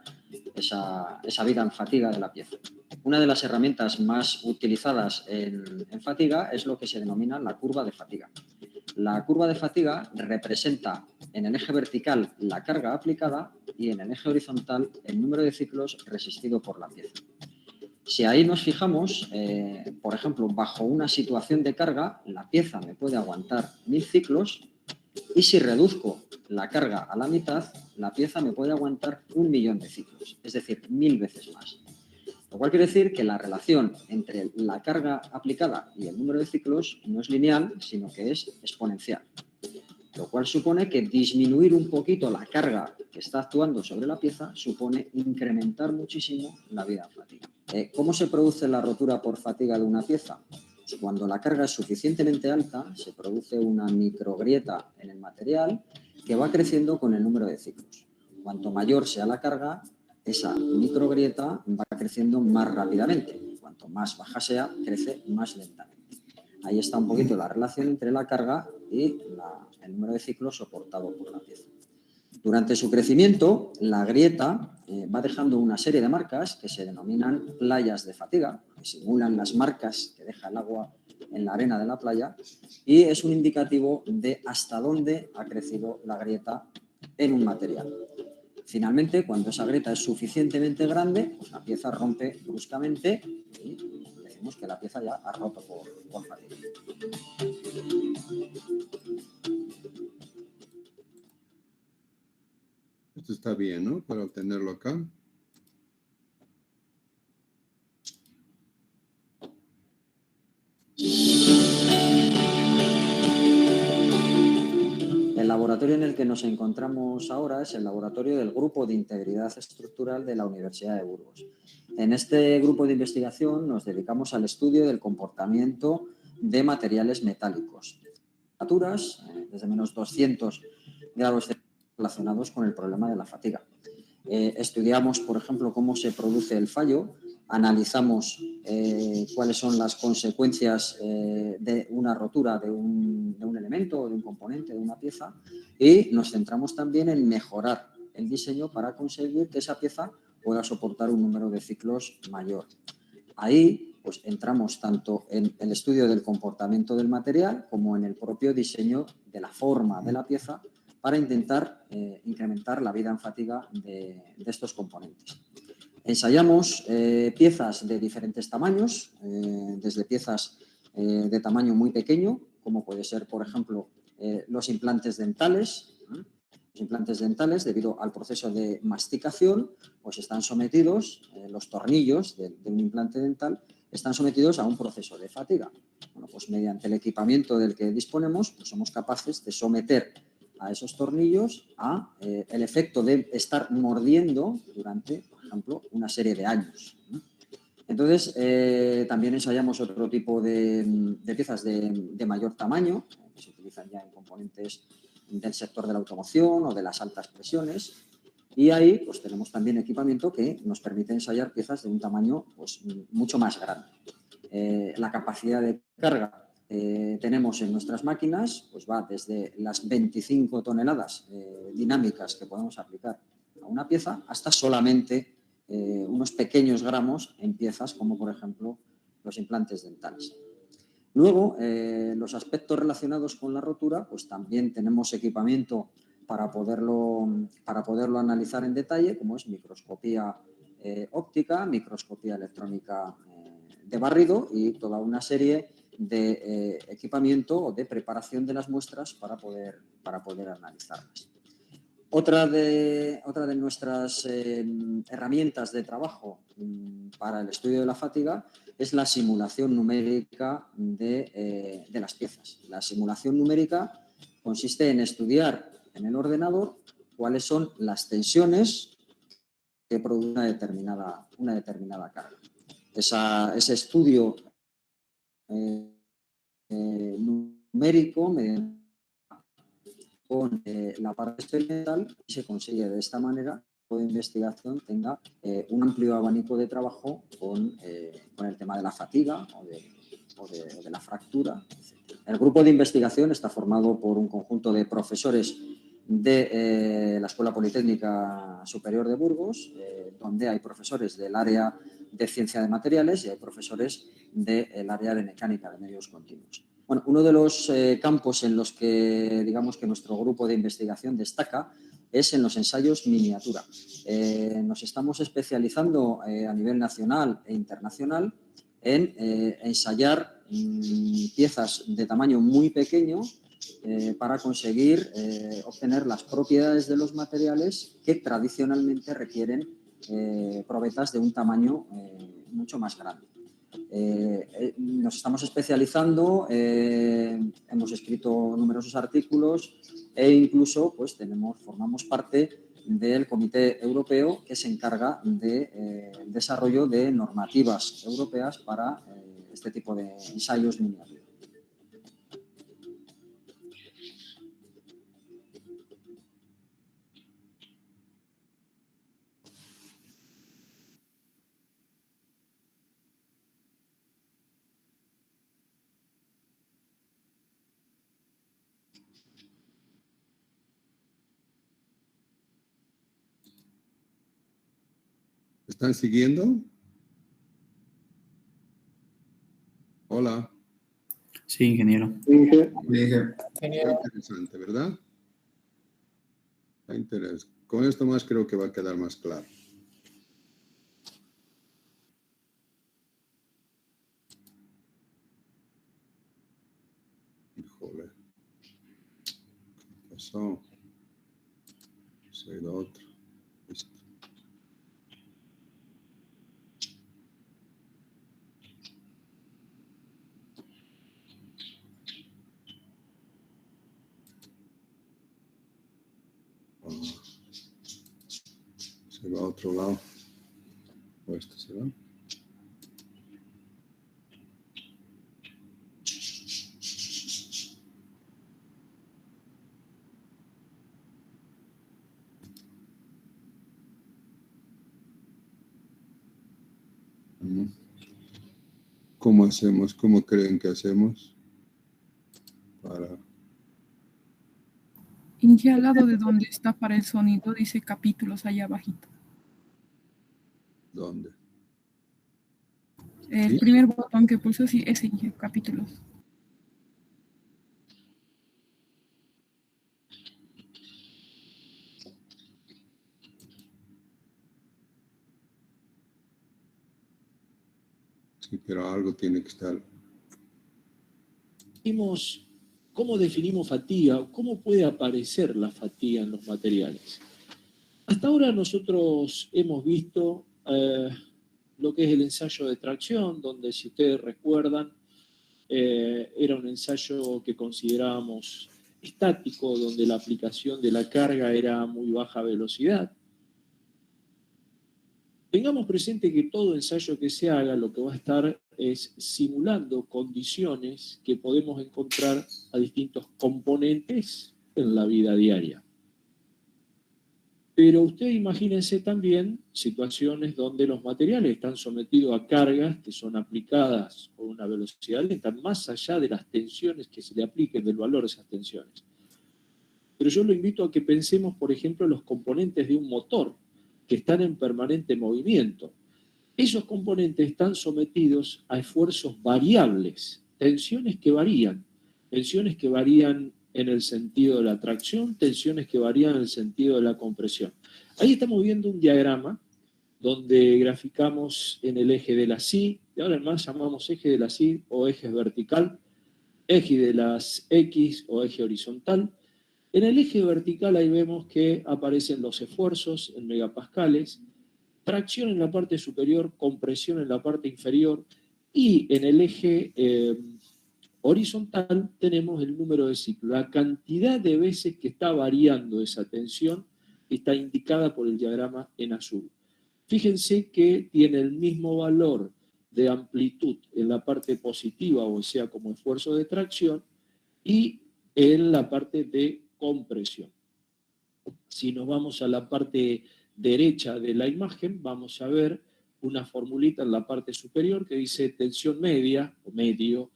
esa vida en fatiga de la pieza. Una de las herramientas más utilizadas en fatiga es lo que se denomina la curva de fatiga. La curva de fatiga representa en el eje vertical la carga aplicada y en el eje horizontal el número de ciclos resistido por la pieza. Si ahí nos fijamos, por ejemplo, bajo una situación de carga, la pieza me puede aguantar 1000 ciclos y si reduzco la carga a la mitad, la pieza me puede aguantar 1.000.000 de ciclos, es decir, 1000 veces más. Lo cual quiere decir que la relación entre la carga aplicada y el número de ciclos no es lineal, sino que es exponencial. Lo cual supone que disminuir un poquito la carga que está actuando sobre la pieza supone incrementar muchísimo la vida en fatiga. ¿Cómo se produce la rotura por fatiga de una pieza? Pues cuando la carga es suficientemente alta, se produce una microgrieta en el material que va creciendo con el número de ciclos. Cuanto mayor sea la carga, esa microgrieta va creciendo más rápidamente. Cuanto más baja sea, crece más lentamente. Ahí está un poquito la relación entre la carga y el número de ciclos soportado por la pieza. Durante su crecimiento, la grieta va dejando una serie de marcas que se denominan playas de fatiga, que simulan las marcas que deja el agua en la arena de la playa, y es un indicativo de hasta dónde ha crecido la grieta en un material. Finalmente, cuando esa grieta es suficientemente grande, pues la pieza rompe bruscamente y decimos que la pieza ya ha roto por fatiga. Esto está bien, ¿no? Para tenerlo acá. El laboratorio en el que nos encontramos ahora es el laboratorio del Grupo de Integridad Estructural de la Universidad de Burgos. En este grupo de investigación nos dedicamos al estudio del comportamiento de materiales metálicos. Temperaturas desde menos 200 grados relacionados con el problema de la fatiga. Estudiamos, por ejemplo, cómo se produce el fallo, analizamos cuáles son las consecuencias de una rotura de un elemento o de un componente de una pieza y nos centramos también en mejorar el diseño para conseguir que esa pieza pueda soportar un número de ciclos mayor. Ahí pues, entramos tanto en el estudio del comportamiento del material como en el propio diseño de la forma de la pieza para intentar incrementar la vida en fatiga de estos componentes. Ensayamos piezas de diferentes tamaños, desde piezas de tamaño muy pequeño, como puede ser, por ejemplo, los implantes dentales. Los implantes dentales, debido al proceso de masticación, pues están sometidos, los tornillos de un implante dental están sometidos a un proceso de fatiga. Bueno, pues mediante el equipamiento del que disponemos, pues somos capaces de someter a esos tornillos a el efecto de estar mordiendo durante, por ejemplo, una serie de años. Entonces, también ensayamos otro tipo de piezas de mayor tamaño, que se utilizan ya en componentes del sector de la automoción o de las altas presiones. Y ahí pues, tenemos también equipamiento que nos permite ensayar piezas de un tamaño pues, mucho más grande. La capacidad de carga tenemos en nuestras máquinas, pues va desde las 25 toneladas dinámicas que podemos aplicar a una pieza hasta solamente unos pequeños gramos en piezas como por ejemplo los implantes dentales. Luego, los aspectos relacionados con la rotura, pues también tenemos equipamiento para poderlo analizar en detalle, como es microscopía óptica, microscopía electrónica de barrido y toda una serie de equipamiento o de preparación de las muestras para poder analizarlas. Otra de nuestras herramientas de trabajo para el estudio de la fatiga es la simulación numérica de las piezas. La simulación numérica consiste en estudiar en el ordenador cuáles son las tensiones que produce una determinada carga. Ese estudio numérico con la parte experimental se consigue de esta manera que la investigación tenga un amplio abanico de trabajo con el tema de la fatiga o de la fractura, etc. El grupo de investigación está formado por un conjunto de profesores de la Escuela Politécnica Superior de Burgos, donde hay profesores del área de ciencia de materiales y hay profesores del área de mecánica de medios continuos. Bueno, uno de los campos en los que, digamos, que nuestro grupo de investigación destaca es en los ensayos miniatura. Nos estamos especializando a nivel nacional e internacional en ensayar piezas de tamaño muy pequeño para conseguir obtener las propiedades de los materiales que tradicionalmente requieren probetas de un tamaño mucho más grande. Nos estamos especializando, hemos escrito numerosos artículos e incluso pues, formamos parte del Comité Europeo que se encarga del desarrollo de normativas europeas para este tipo de ensayos miniatura. ¿Están siguiendo? Hola. Sí, ingeniero. Está interesante, ¿verdad? Está interesante. Con esto más creo que va a quedar más claro. Híjole. ¿Qué pasó? Soy lo otro. Listo. Se va a otro lado. O esto se va. ¿Cómo hacemos? ¿Cómo creen que hacemos? Para... Y al lado de donde está para el sonido dice capítulos allá abajito. ¿Dónde? El ¿Sí? primer botón que pulso, sí, ese Inge, capítulos. Sí, pero algo tiene que estar. ¿Cómo definimos fatiga? ¿Cómo puede aparecer la fatiga en los materiales? Hasta ahora nosotros hemos visto lo que es el ensayo de tracción, donde si ustedes recuerdan, era un ensayo que considerábamos estático, donde la aplicación de la carga era a muy baja velocidad. Tengamos presente que todo ensayo que se haga lo que va a estar es simulando condiciones que podemos encontrar a distintos componentes en la vida diaria. Pero ustedes imagínense también situaciones donde los materiales están sometidos a cargas que son aplicadas por una velocidad lenta, más allá de las tensiones que se le apliquen, del valor de esas tensiones. Pero yo lo invito a que pensemos, por ejemplo, en los componentes de un motor que están en permanente movimiento. Esos componentes están sometidos a esfuerzos variables, tensiones que varían en el sentido de la tracción, tensiones que varían en el sentido de la compresión. Ahí estamos viendo un diagrama donde graficamos en el eje de la SI, y ahora más llamamos eje de la SI o eje vertical, eje de las X o eje horizontal. En el eje vertical ahí vemos que aparecen los esfuerzos en megapascales, tracción en la parte superior, compresión en la parte inferior, Y en el eje horizontal tenemos el número de ciclos. La cantidad de veces que está variando esa tensión está indicada por el diagrama en azul. Fíjense que tiene el mismo valor de amplitud en la parte positiva, o sea, como esfuerzo de tracción, y en la parte de compresión. Si nos vamos a la parte derecha de la imagen, vamos a ver una formulita en la parte superior que dice tensión media, o medio,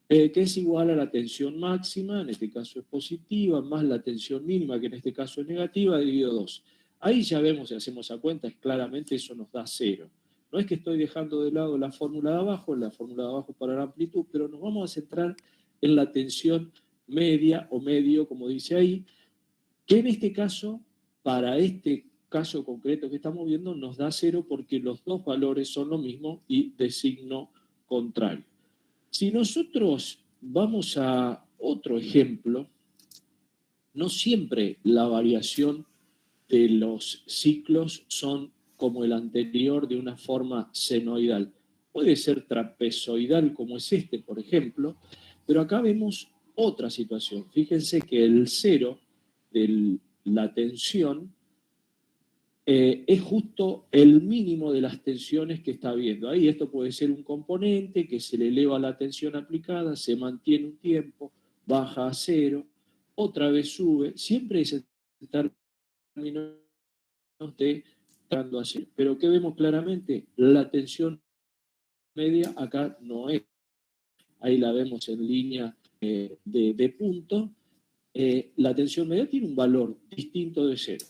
que es igual a la tensión máxima, en este caso es positiva, más la tensión mínima, que en este caso es negativa, dividido 2. Ahí ya vemos, si hacemos a cuenta, claramente eso nos da 0. No es que estoy dejando de lado la fórmula de abajo para la amplitud, pero nos vamos a centrar en la tensión media o medio, como dice ahí, que en este caso, para este caso concreto que estamos viendo, nos da 0 porque los dos valores son lo mismo y de signo contrario. Si nosotros vamos a otro ejemplo, no siempre la variación de los ciclos son como el anterior de una forma senoidal. Puede ser trapezoidal como es este, por ejemplo, pero acá vemos otra situación. Fíjense que el 0 de la tensión es justo el mínimo de las tensiones que está viendo. Ahí esto puede ser un componente que se le eleva la tensión aplicada, se mantiene un tiempo, baja a 0, otra vez sube, siempre es el término de estando a 0. Pero ¿qué vemos claramente? La tensión media acá no es. Ahí la vemos en línea de punto. La tensión media tiene un valor distinto de 0.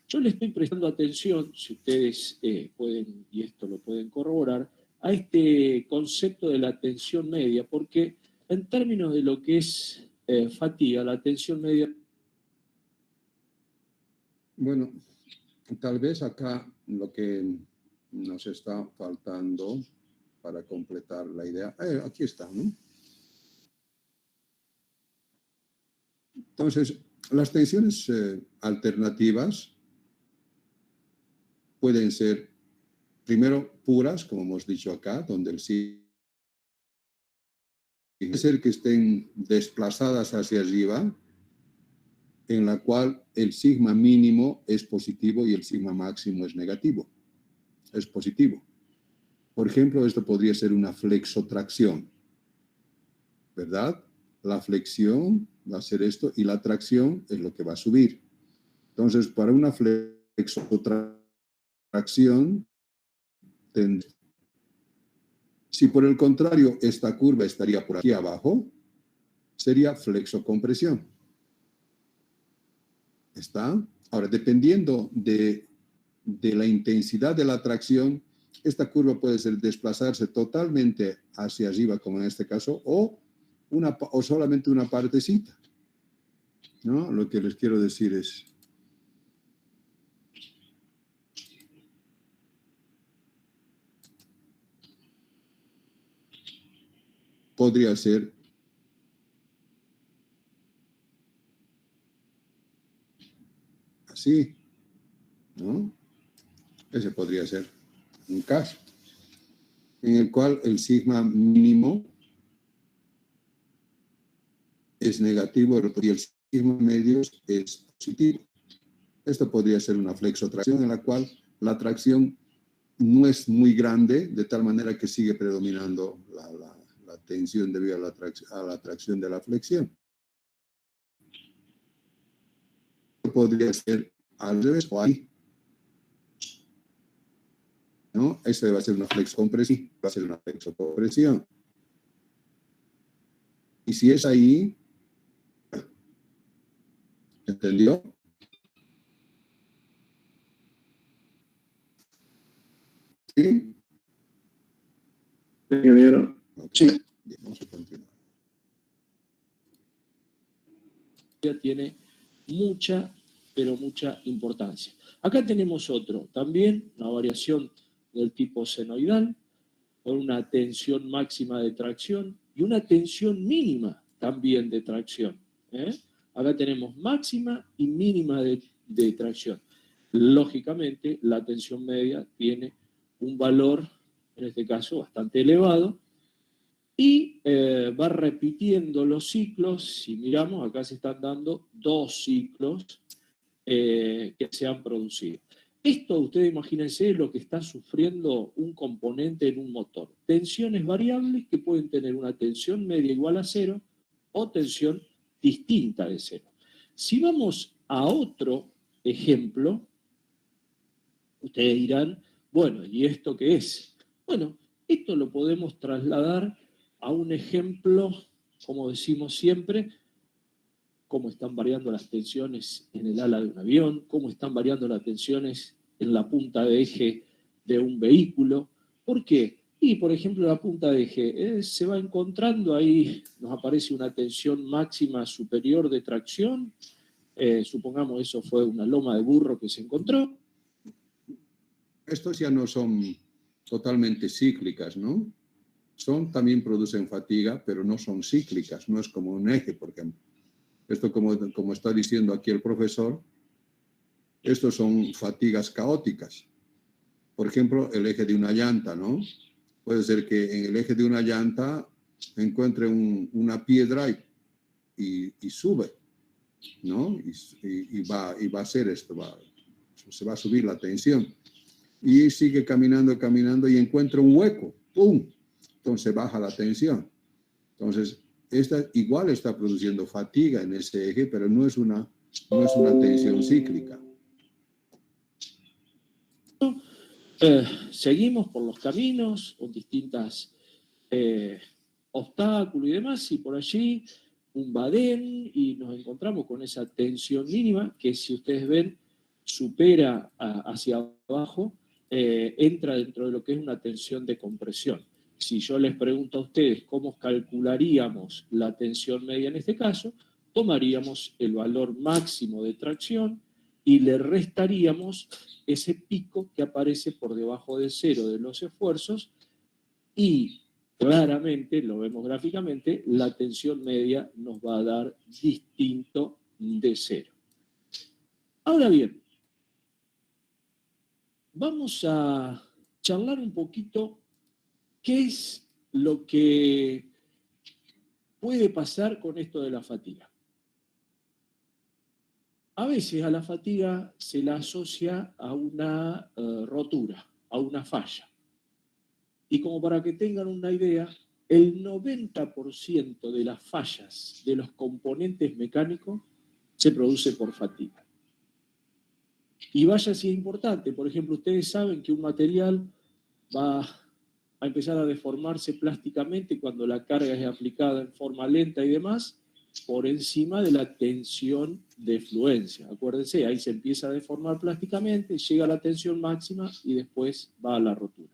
Yo le estoy prestando atención, si ustedes pueden, y esto lo pueden corroborar, a este concepto de la tensión media, porque en términos de lo que es fatiga, la tensión media... Bueno, tal vez acá lo que nos está faltando para completar la idea, aquí está, ¿no? Entonces, las tensiones alternativas pueden ser, primero, puras, como hemos dicho acá, donde el sigma puede ser que estén desplazadas hacia arriba, en la cual el sigma mínimo es positivo y el sigma máximo es negativo, es positivo. Por ejemplo, esto podría ser una flexotracción, ¿verdad? La flexión va a ser esto y la tracción es lo que va a subir. Entonces, para una flexotracción, si por el contrario esta curva estaría por aquí abajo, sería flexocompresión. ¿Está? Ahora, dependiendo de la intensidad de la atracción, esta curva puede ser desplazarse totalmente hacia arriba, como en este caso, o solamente una partecita, ¿no? Lo que les quiero decir es... Podría ser así, ¿no? Ese podría ser un caso en el cual el sigma mínimo es negativo y el sigma medio es positivo. Esto podría ser una flexotracción en la cual la tracción no es muy grande, de tal manera que sigue predominando la tensión debido a la tracción de la flexión. Podría ser al revés o ahí, ¿no? Eso va a ser una flexocompresión, va a ser una flexocompresión. Y si es ahí, ¿entendió? ¿Sí? Sí. Bien, vamos a continuar. Tiene mucha, pero mucha importancia. Acá tenemos otro, también una variación del tipo senoidal, con una tensión máxima de tracción y una tensión mínima también de tracción. Acá tenemos máxima y mínima de tracción. Lógicamente, la tensión media tiene un valor, en este caso, bastante elevado, y va repitiendo los ciclos. Si miramos, acá se están dando 2 ciclos que se han producido. Esto, ustedes imagínense lo que está sufriendo un componente en un motor. Tensiones variables que pueden tener una tensión media igual a 0 o tensión distinta de 0. Si vamos a otro ejemplo, ustedes dirán, bueno, ¿y esto qué es? Bueno, esto lo podemos trasladar a un ejemplo, como decimos siempre, cómo están variando las tensiones en el ala de un avión, cómo están variando las tensiones en la punta de eje de un vehículo. ¿Por qué? Y, por ejemplo, la punta de eje se va encontrando ahí, nos aparece una tensión máxima superior de tracción, supongamos eso fue una loma de burro que se encontró. Estos ya no son totalmente cíclicas, ¿no? También producen fatiga, pero no son cíclicas, no es como un eje, por ejemplo. Esto, como está diciendo aquí el profesor, estos son fatigas caóticas. Por ejemplo, el eje de una llanta, ¿no? Puede ser que en el eje de una llanta encuentre una piedra y sube, ¿no? Y va a hacer esto, se va a subir la tensión. Y sigue caminando y encuentra un hueco, ¡pum! Entonces baja la tensión. Entonces, esta igual está produciendo fatiga en ese eje, pero no es una tensión cíclica. Seguimos por los caminos con distintos obstáculos y demás, y por allí un badén, y nos encontramos con esa tensión mínima que, si ustedes ven, supera hacia abajo, entra dentro de lo que es una tensión de compresión. Si yo les pregunto a ustedes cómo calcularíamos la tensión media en este caso, tomaríamos el valor máximo de tracción y le restaríamos ese pico que aparece por debajo de 0 de los esfuerzos, y claramente, lo vemos gráficamente, la tensión media nos va a dar distinto de 0. Ahora bien, vamos a charlar un poquito qué es lo que puede pasar con esto de la fatiga. A veces a la fatiga se la asocia a una rotura, a una falla. Y como para que tengan una idea, el 90% de las fallas de los componentes mecánicos se produce por fatiga. Y vaya si es importante, por ejemplo, ustedes saben que un material va a empezar a deformarse plásticamente cuando la carga es aplicada en forma lenta y demás, por encima de la tensión de fluencia. Acuérdense, ahí se empieza a deformar plásticamente, llega a la tensión máxima y después va a la rotura.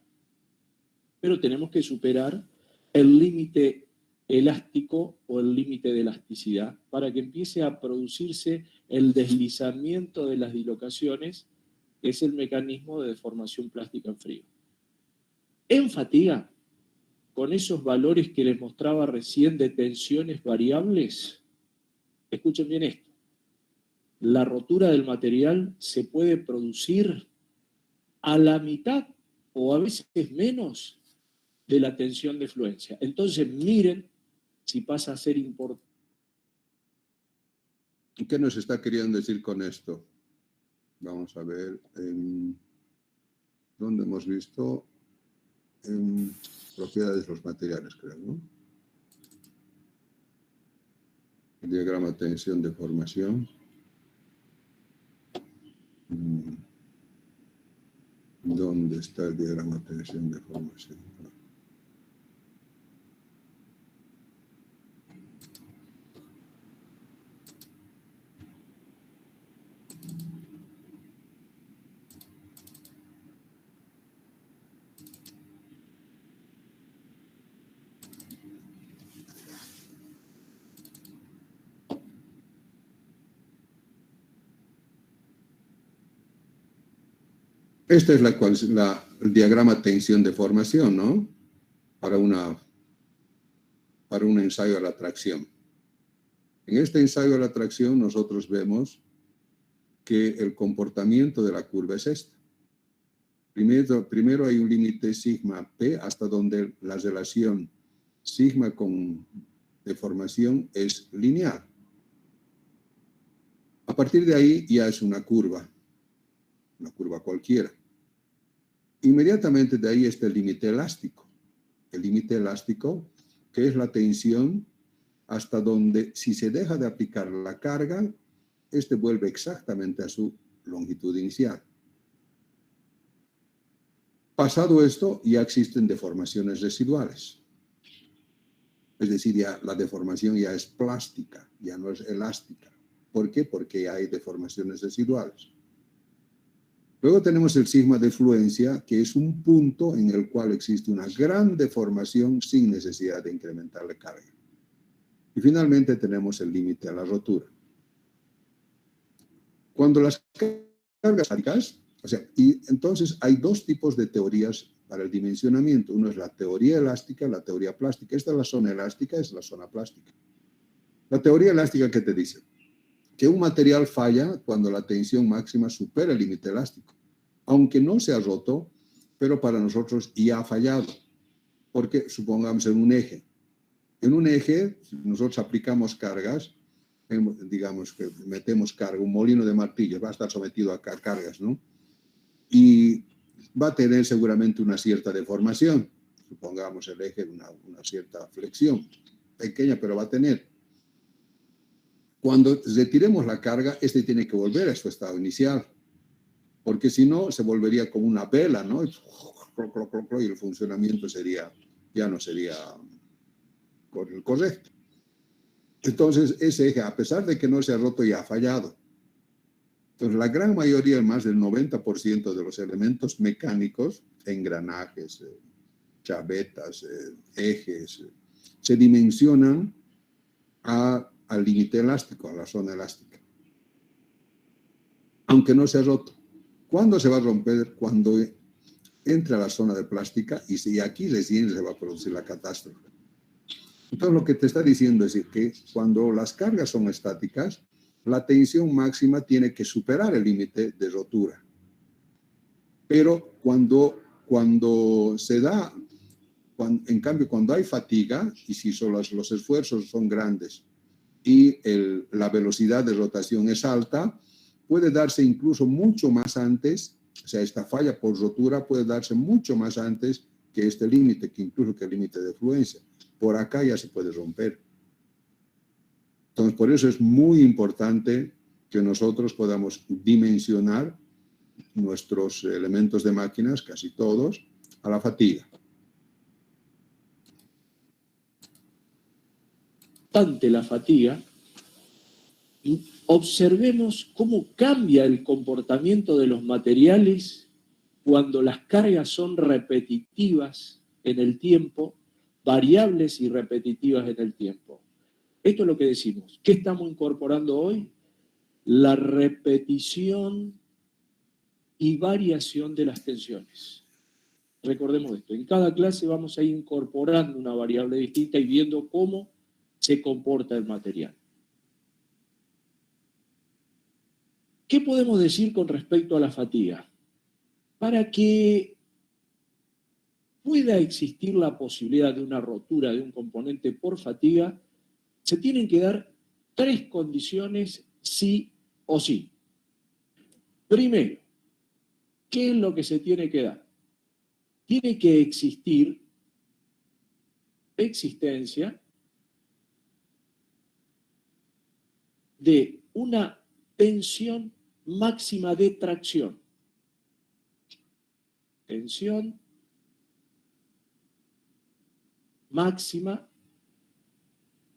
Pero tenemos que superar el límite elástico o el límite de elasticidad para que empiece a producirse el deslizamiento de las dislocaciones, que es el mecanismo de deformación plástica en frío. En fatiga, con esos valores que les mostraba recién de tensiones variables, escuchen bien esto, la rotura del material se puede producir a la mitad o a veces menos de la tensión de fluencia. Entonces miren si pasa a ser importante. ¿Qué nos está queriendo decir con esto? Vamos a ver, ¿dónde hemos visto? En propiedades de los materiales, creo, ¿no? El diagrama de tensión de formación. ¿Dónde está el diagrama de tensión de formación? Este es el diagrama de tensión de formación, ¿no? Para un ensayo de la tracción. En este ensayo de la tracción nosotros vemos que el comportamiento de la curva es este. Primero hay un límite sigma P hasta donde la relación sigma con deformación es lineal. A partir de ahí ya es una curva cualquiera. Inmediatamente de ahí está el límite elástico. El límite elástico, que es la tensión hasta donde, si se deja de aplicar la carga, este vuelve exactamente a su longitud inicial. Pasado esto, ya existen deformaciones residuales. Es decir, ya la deformación ya es plástica, ya no es elástica. ¿Por qué? Porque hay deformaciones residuales. Luego tenemos el sigma de fluencia, que es un punto en el cual existe una gran deformación sin necesidad de incrementar la carga. Y finalmente tenemos el límite a la rotura. Cuando las cargas estáticas, y entonces hay dos tipos de teorías para el dimensionamiento. Uno es la teoría elástica, la teoría plástica. Esta es la zona elástica, es la zona plástica. La teoría elástica, ¿qué te dice? Que un material falla cuando la tensión máxima supera el límite elástico. Aunque no se ha roto, pero para nosotros ya ha fallado. Porque supongamos en un eje. En un eje, si nosotros aplicamos cargas, digamos que metemos carga, un molino de martillo va a estar sometido a cargas, ¿no? Y va a tener seguramente una cierta deformación. Supongamos el eje, una cierta flexión, pequeña, pero va a tener. Cuando retiremos la carga, este tiene que volver a su estado inicial, porque si no, se volvería como una vela, ¿no? Y el funcionamiento ya no sería correcto. Entonces, ese eje, a pesar de que no se ha roto, ya ha fallado. Entonces, la gran mayoría, más del 90% de los elementos mecánicos, engranajes, chavetas, ejes, se dimensionan al límite elástico, a la zona elástica. Aunque no se ha roto. ¿Cuándo se va a romper? Cuando entra a la zona de plástica y aquí recién se va a producir la catástrofe. Entonces, lo que te está diciendo es que cuando las cargas son estáticas, la tensión máxima tiene que superar el límite de rotura. Pero cuando se da, en cambio, cuando hay fatiga, y si los esfuerzos son grandes y la velocidad de rotación es alta, puede darse incluso mucho más antes, o sea, esta falla por rotura puede darse mucho más antes que este límite, que incluso que el límite de fluencia. Por acá ya se puede romper. Entonces, por eso es muy importante que nosotros podamos dimensionar nuestros elementos de máquinas, casi todos, a la fatiga. Ante la fatiga, observemos cómo cambia el comportamiento de los materiales cuando las cargas son repetitivas en el tiempo, variables y repetitivas en el tiempo. Esto es lo que decimos. ¿Qué estamos incorporando hoy? La repetición y variación de las tensiones. Recordemos esto. En cada clase vamos a ir incorporando una variable distinta y viendo cómo se comporta el material. ¿Qué podemos decir con respecto a la fatiga? Para que pueda existir la posibilidad de una rotura de un componente por fatiga, se tienen que dar tres condiciones sí o sí. Primero, ¿qué es lo que se tiene que dar? Tiene que existir existencia de una tensión máxima de tracción. Tensión máxima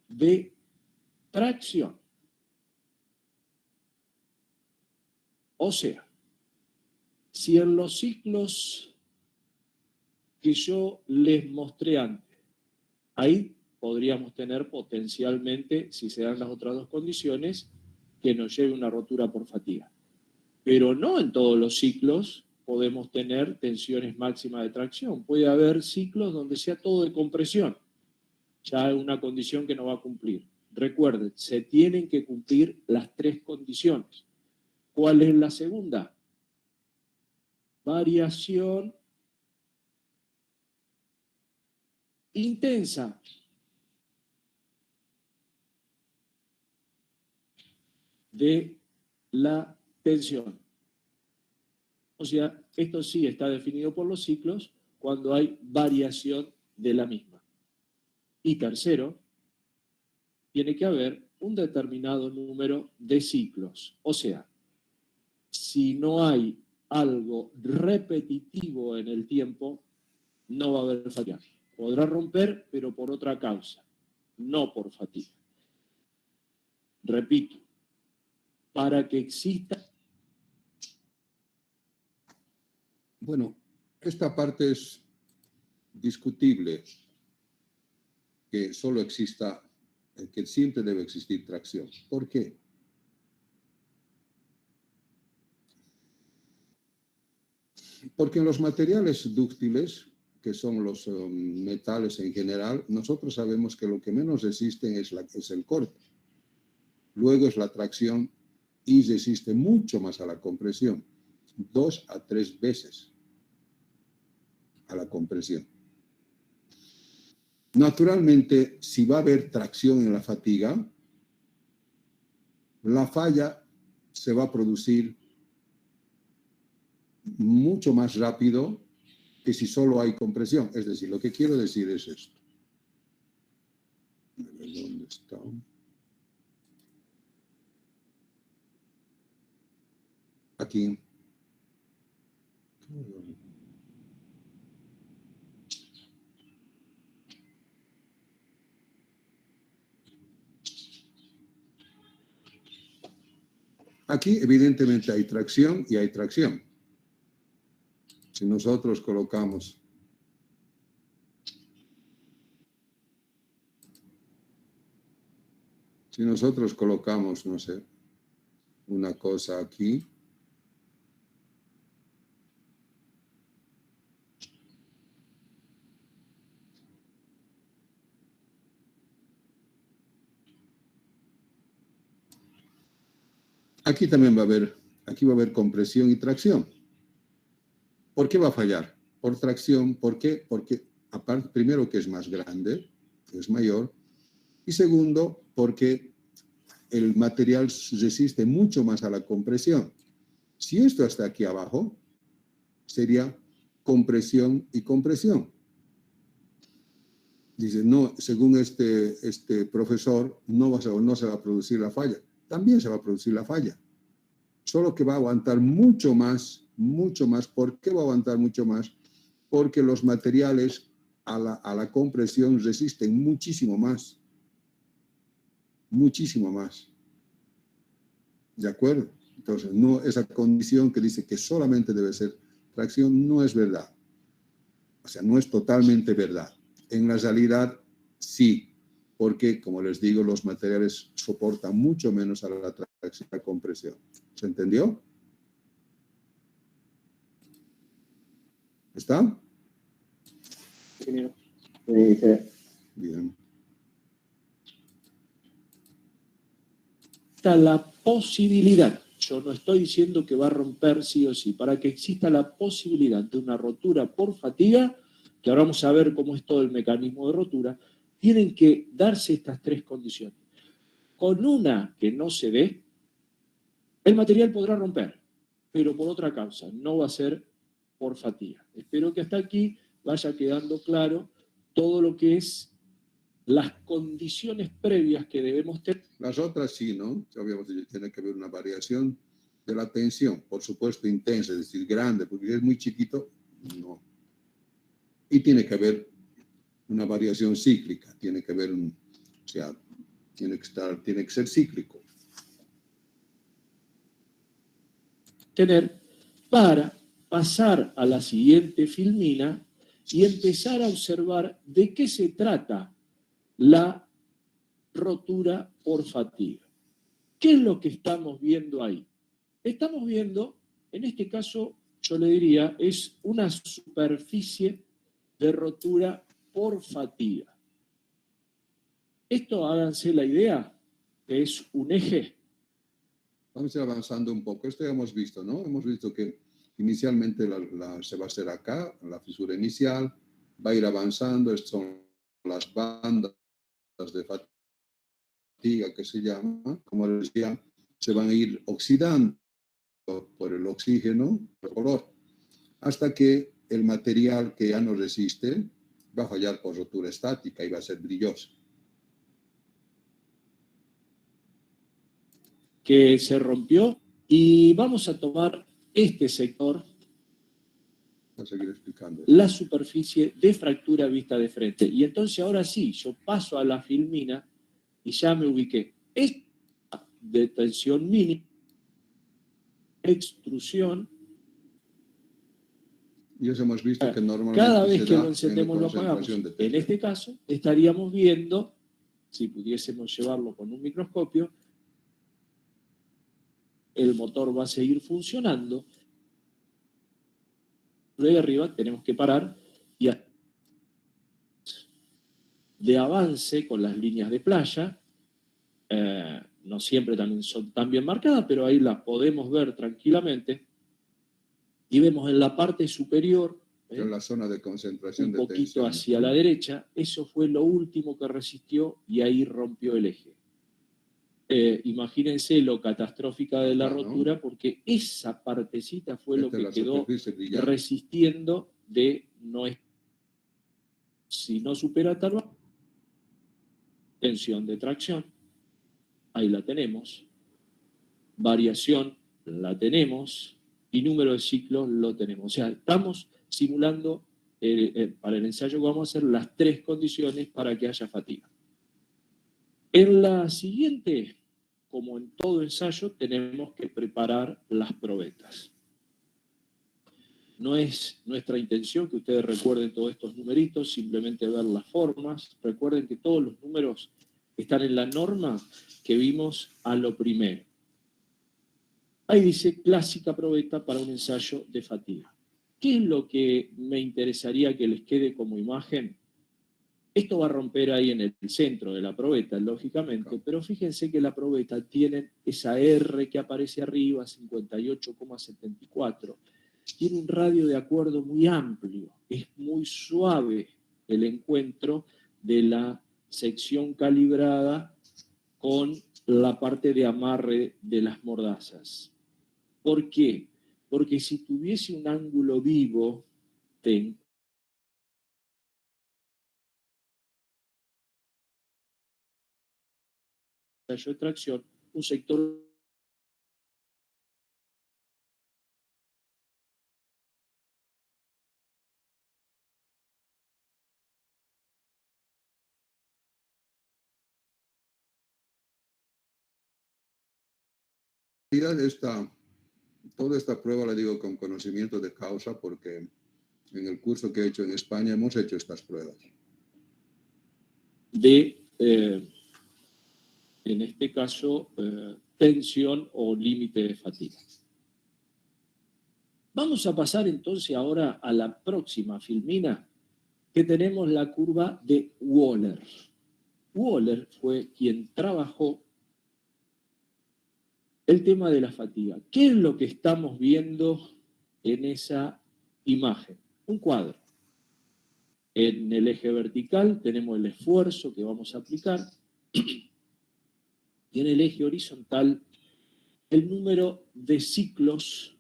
de tracción. O sea, si en los ciclos que yo les mostré antes, ahí podríamos tener potencialmente, si se dan las otras dos condiciones, que nos lleve una rotura por fatiga. Pero no en todos los ciclos podemos tener tensiones máximas de tracción. Puede haber ciclos donde sea todo de compresión. Ya es una condición que no va a cumplir. Recuerden, se tienen que cumplir las tres condiciones. ¿Cuál es la segunda? Variación intensa de la tensión. O sea, esto sí está definido por los ciclos cuando hay variación de la misma. Y tercero, tiene que haber un determinado número de ciclos. O sea, si no hay algo repetitivo en el tiempo, no va a haber fatiga. Podrá romper, pero por otra causa, no por fatiga. Repito, para que exista... Bueno, esta parte es discutible, que solo exista, que siempre debe existir tracción. ¿Por qué? Porque en los materiales dúctiles, que son los metales en general, nosotros sabemos que lo que menos resisten es el corte. Luego es la tracción y resiste mucho más a la compresión, 2 a 3 veces a la compresión. Naturalmente, si va a haber tracción en la fatiga, la falla se va a producir mucho más rápido que si solo hay compresión. Es decir, lo que quiero decir es esto. A ver, ¿dónde está? Aquí. Aquí, evidentemente, hay tracción y hay tracción. Si nosotros colocamos no sé, una cosa aquí, aquí también va a haber compresión y tracción. ¿Por qué va a fallar? Por tracción. ¿Por qué? Porque, aparte, primero, que es más grande, es mayor, y segundo, porque el material resiste mucho más a la compresión. Si esto está aquí abajo, sería compresión y compresión. Dice, no, según este profesor, no se va a producir la falla. También se va a producir la falla. Solo que va a aguantar mucho más. ¿Por qué va a aguantar mucho más? Porque los materiales a la compresión resisten muchísimo más. Muchísimo más. ¿De acuerdo? Entonces, no, esa condición que dice que solamente debe ser tracción no es verdad. O sea, no es totalmente verdad. En la realidad, sí, porque, como les digo, los materiales soportan mucho menos a la tracción y la compresión. ¿Se entendió? ¿Está? Ingeniero. Bien. Está la posibilidad, yo no estoy diciendo que va a romper sí o sí, para que exista la posibilidad de una rotura por fatiga, que ahora vamos a ver cómo es todo el mecanismo de rotura, tienen que darse estas tres condiciones. Con una que no se dé, el material podrá romper, pero por otra causa, no va a ser por fatiga. Espero que hasta aquí vaya quedando claro todo lo que es las condiciones previas que debemos tener. Las otras sí, ¿no? Ya habíamos dicho, tiene que haber una variación de la tensión, por supuesto intensa, es decir, grande, porque si es muy chiquito, no. Y tiene que haber una variación cíclica, tiene que haber tiene que ser cíclico. Para pasar a la siguiente filmina y empezar a observar de qué se trata la rotura por fatiga. ¿Qué es lo que estamos viendo ahí? Estamos viendo, en este caso, yo le diría, es una superficie de rotura por fatiga. Esto, háganse la idea, que es un eje. Vamos a ir avanzando un poco. Esto ya hemos visto, ¿no? Hemos visto que inicialmente se va a hacer acá, la fisura inicial, va a ir avanzando, estas son las bandas de fatiga que se llama, como les decía, se van a ir oxidando por el oxígeno, por color, hasta que el material que ya no resiste va a fallar por rotura estática y va a ser brilloso. Que se rompió, y vamos a tomar este sector, Voy a seguir explicando. la superficie de fractura vista de frente. Y entonces ahora sí, yo paso a la filmina y ya me ubiqué. Es de tensión mínima, extrusión. Y eso hemos visto que normalmente Cada vez se que da lo encendemos en lo apagamos. concentración de En tensión. este caso estaríamos viendo, si pudiésemos llevarlo con un microscopio, el motor va a seguir funcionando. Luego arriba tenemos que parar y de avance con las líneas de playa, no siempre también son tan bien marcadas, pero ahí las podemos ver tranquilamente, y vemos en la parte superior, En la zona de concentración un de poquito tensión. hacia la derecha, eso fue lo último que resistió y ahí rompió el eje. Imagínense lo catastrófica de la rotura, porque esa partecita fue lo que quedó resistiendo de no. Si no supera tal valor, tensión de tracción, ahí la tenemos, variación la tenemos, y número de ciclos lo tenemos. O sea, estamos simulando para el ensayo que vamos a hacer las 3 condiciones para que haya fatiga. En la siguiente, como en todo ensayo, tenemos que preparar las probetas. No es nuestra intención que ustedes recuerden todos estos numeritos, simplemente ver las formas. Recuerden que todos los números están en la norma que vimos a lo primero. Ahí dice clásica probeta para un ensayo de fatiga. ¿Qué es lo que me interesaría que les quede como imagen? Esto va a romper ahí en el centro de la probeta, lógicamente, pero fíjense que la probeta tiene esa R que aparece arriba, 58,74. Tiene un radio de acuerdo muy amplio, es muy suave el encuentro de la sección calibrada con la parte de amarre de las mordazas. ¿Por qué? Porque si tuviese un ángulo vivo de ensayo de tracción, un sector Toda esta prueba la digo con conocimiento de causa porque en el curso que he hecho en España hemos hecho estas pruebas. De, en este caso, tensión o límite de fatiga. Vamos a pasar entonces ahora a la próxima filmina, que tenemos la curva de Wöhler. Wöhler fue quien trabajó el tema de la fatiga. ¿Qué es lo que estamos viendo en esa imagen? Un cuadro. En el eje vertical tenemos el esfuerzo que vamos a aplicar, y en el eje horizontal el número de ciclos.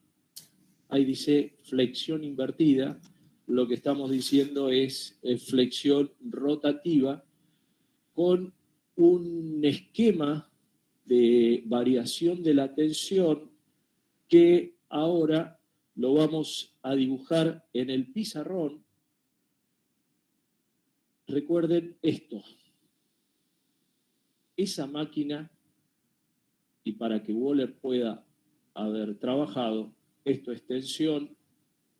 Ahí dice flexión invertida, lo que estamos diciendo es flexión rotativa con un esquema de variación de la tensión que ahora lo vamos a dibujar en el pizarrón. Recuerden esto, esa máquina, y para que Wöhler pueda haber trabajado, esto es tensión,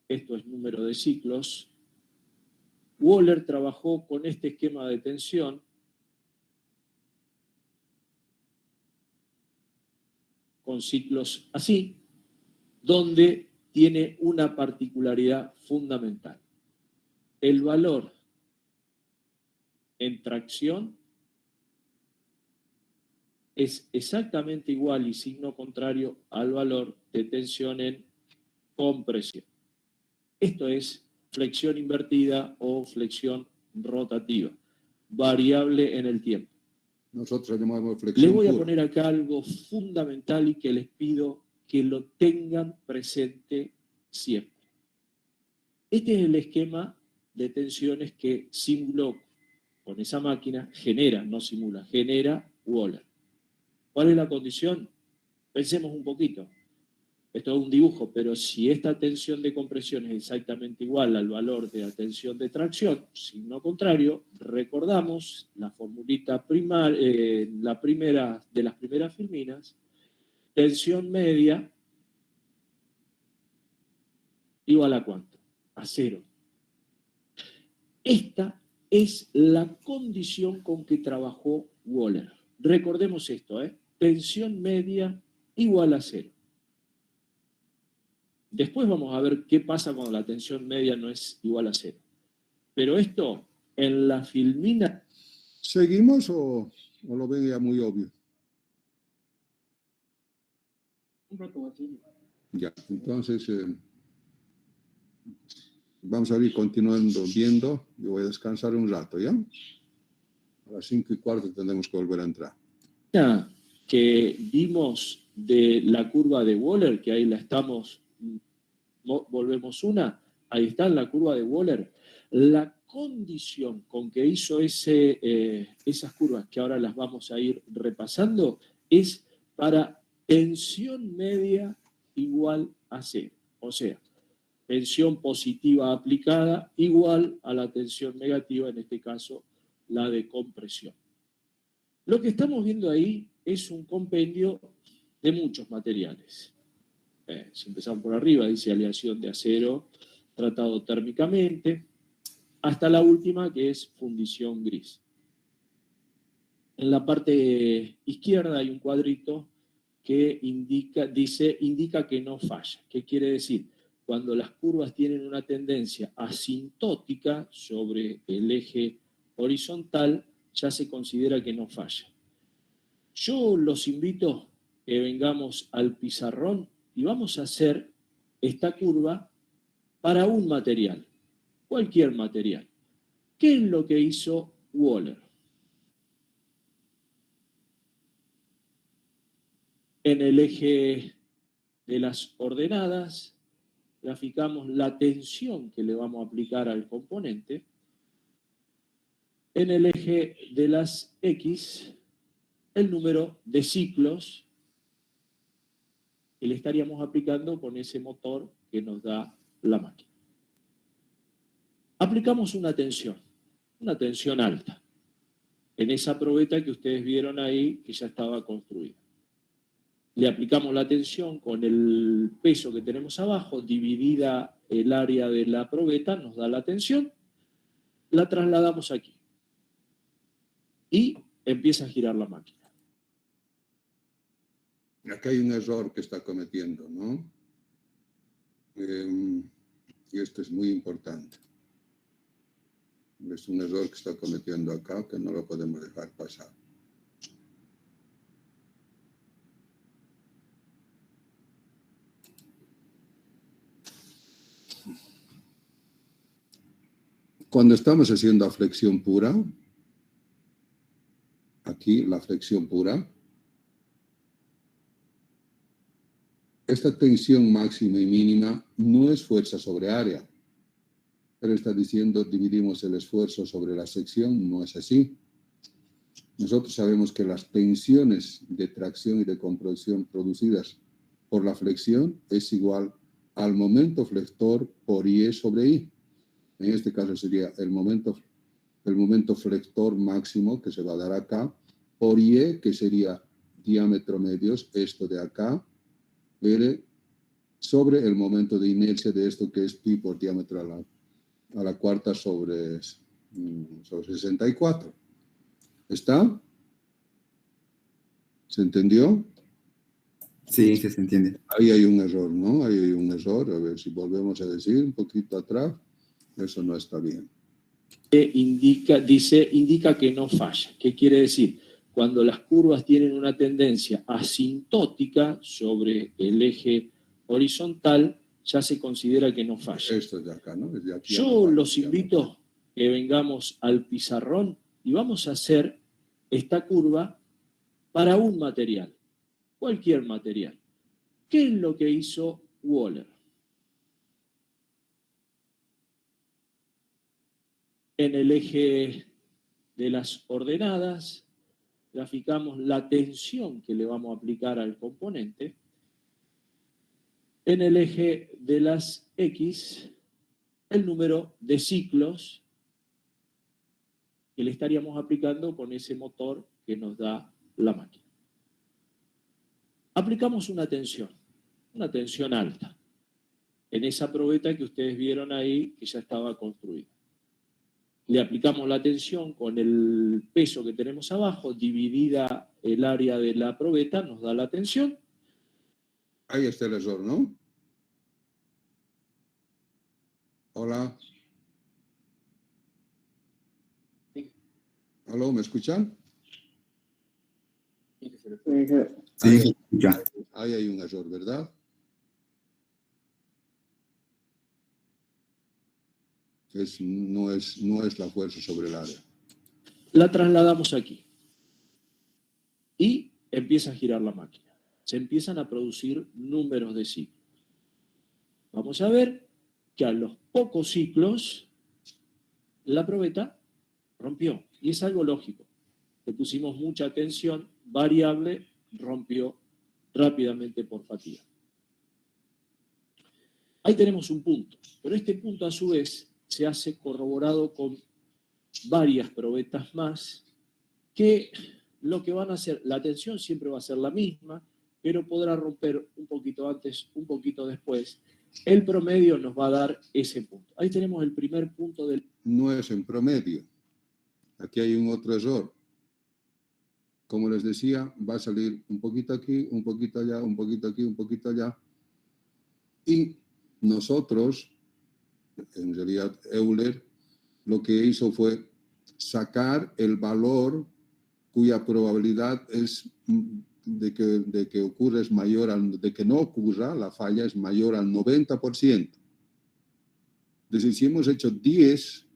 esto es número de ciclos. Wöhler trabajó con este esquema de tensión con ciclos así, donde tiene una particularidad fundamental. El valor en tracción es exactamente igual y signo contrario al valor de tensión en compresión. Esto es flexión invertida o flexión rotativa, variable en el tiempo. Nosotros llamamos flexión Les voy a pura. poner acá algo fundamental y que les pido que lo tengan presente siempre. Este es el esquema de tensiones que simuló con esa máquina, genera, no simula, genera Wöhler. ¿Cuál es la condición? Pensemos un poquito. Esto es un dibujo, pero si esta tensión de compresión es exactamente igual al valor de la tensión de tracción, signo contrario, recordamos la formulita de las primeras filminas, tensión media igual a ¿cuánto? A 0. Esta es la condición con que trabajó Wöhler. Recordemos esto, tensión media igual a 0. Después vamos a ver qué pasa cuando la tensión media no es igual a 0. Pero esto, en la filmina... ¿Seguimos o lo ven ya muy obvio? Un rato así. Ya, entonces vamos a ir continuando viendo. Yo voy a descansar un rato, ¿ya? A las 5:15 tendremos que volver a entrar. Que vimos de la curva de Wöhler, que ahí la estamos, volvemos una, ahí está en la curva de Wöhler, la condición con que hizo esas curvas, que ahora las vamos a ir repasando, es para tensión media igual a 0. O sea, tensión positiva aplicada igual a la tensión negativa, en este caso la de compresión. Lo que estamos viendo ahí es un compendio de muchos materiales. Si empezamos por arriba, dice aleación de acero tratado térmicamente, hasta la última que es fundición gris. En la parte izquierda hay un cuadrito que indica que no falla. ¿Qué quiere decir? Cuando las curvas tienen una tendencia asintótica sobre el eje horizontal, ya se considera que no falla. Yo los invito a que vengamos al pizarrón y vamos a hacer esta curva para un material, cualquier material. ¿Qué es lo que hizo Wöhler? En el eje de las ordenadas, graficamos la tensión que le vamos a aplicar al componente. En el eje de las X, el número de ciclos que le estaríamos aplicando con ese motor que nos da la máquina. Aplicamos una tensión alta, en esa probeta que ustedes vieron ahí, que ya estaba construida. Le aplicamos la tensión con el peso que tenemos abajo, dividida el área de la probeta, nos da la tensión, la trasladamos aquí y empieza a girar la máquina. Acá hay un error que está cometiendo, ¿no? Y esto es muy importante. Es un error que está cometiendo acá que no lo podemos dejar pasar. Cuando estamos haciendo la flexión pura, aquí la flexión pura, esta tensión máxima y mínima no es fuerza sobre área, pero está diciendo dividimos el esfuerzo sobre la sección, no es así. Nosotros sabemos que las tensiones de tracción y de compresión producidas por la flexión es igual al momento flector por I sobre I. En este caso sería el momento flector máximo que se va a dar acá, por I, que sería diámetro medios, esto de acá, L, sobre el momento de inercia de esto que es pi por diámetro a la cuarta sobre 64. ¿Está? ¿Se entendió? Sí, sí se entiende. Ahí hay un error, ¿no? Ahí hay un error. A ver si volvemos a decir un poquito atrás. Eso no está bien. Indica que no falla. ¿Qué quiere decir? Cuando las curvas tienen una tendencia asintótica sobre el eje horizontal, ya se considera que no falla. Esto es de acá, ¿no? Desde aquí Yo los invito a que vengamos al pizarrón y vamos a hacer esta curva para un material, cualquier material. ¿Qué es lo que hizo Wöhler? En el eje de las ordenadas, graficamos la tensión que le vamos a aplicar al componente. En el eje de las X, el número de ciclos que le estaríamos aplicando con ese motor que nos da la máquina. Aplicamos una tensión alta, en esa probeta que ustedes vieron ahí, que ya estaba construida. Le aplicamos la tensión con el peso que tenemos abajo, dividida el área de la probeta, nos da la tensión. Ahí está el error, ¿no? Hola. ¿Aló, me escuchan? Sí, ya. Ahí hay un error, ¿verdad? No es la fuerza sobre el área. La trasladamos aquí. Y empieza a girar la máquina. Se empiezan a producir números de ciclos. Vamos a ver que a los pocos ciclos la probeta rompió. Y es algo lógico. Le pusimos mucha tensión variable, rompió rápidamente por fatiga. Ahí tenemos un punto. Pero este punto a su vez se hace corroborado con varias probetas más que lo que van a hacer, la tensión siempre va a ser la misma, pero podrá romper un poquito antes, un poquito después. El promedio nos va a dar ese punto. Ahí tenemos el primer punto del... No es en promedio. Aquí hay un otro error. Como les decía, va a salir un poquito aquí, un poquito allá, un poquito aquí, un poquito allá. Y nosotros, en realidad Euler, lo que hizo fue sacar el valor cuya probabilidad es de que ocurra es mayor de que no ocurra, la falla es mayor al 90%. Es decir, si hemos hecho 10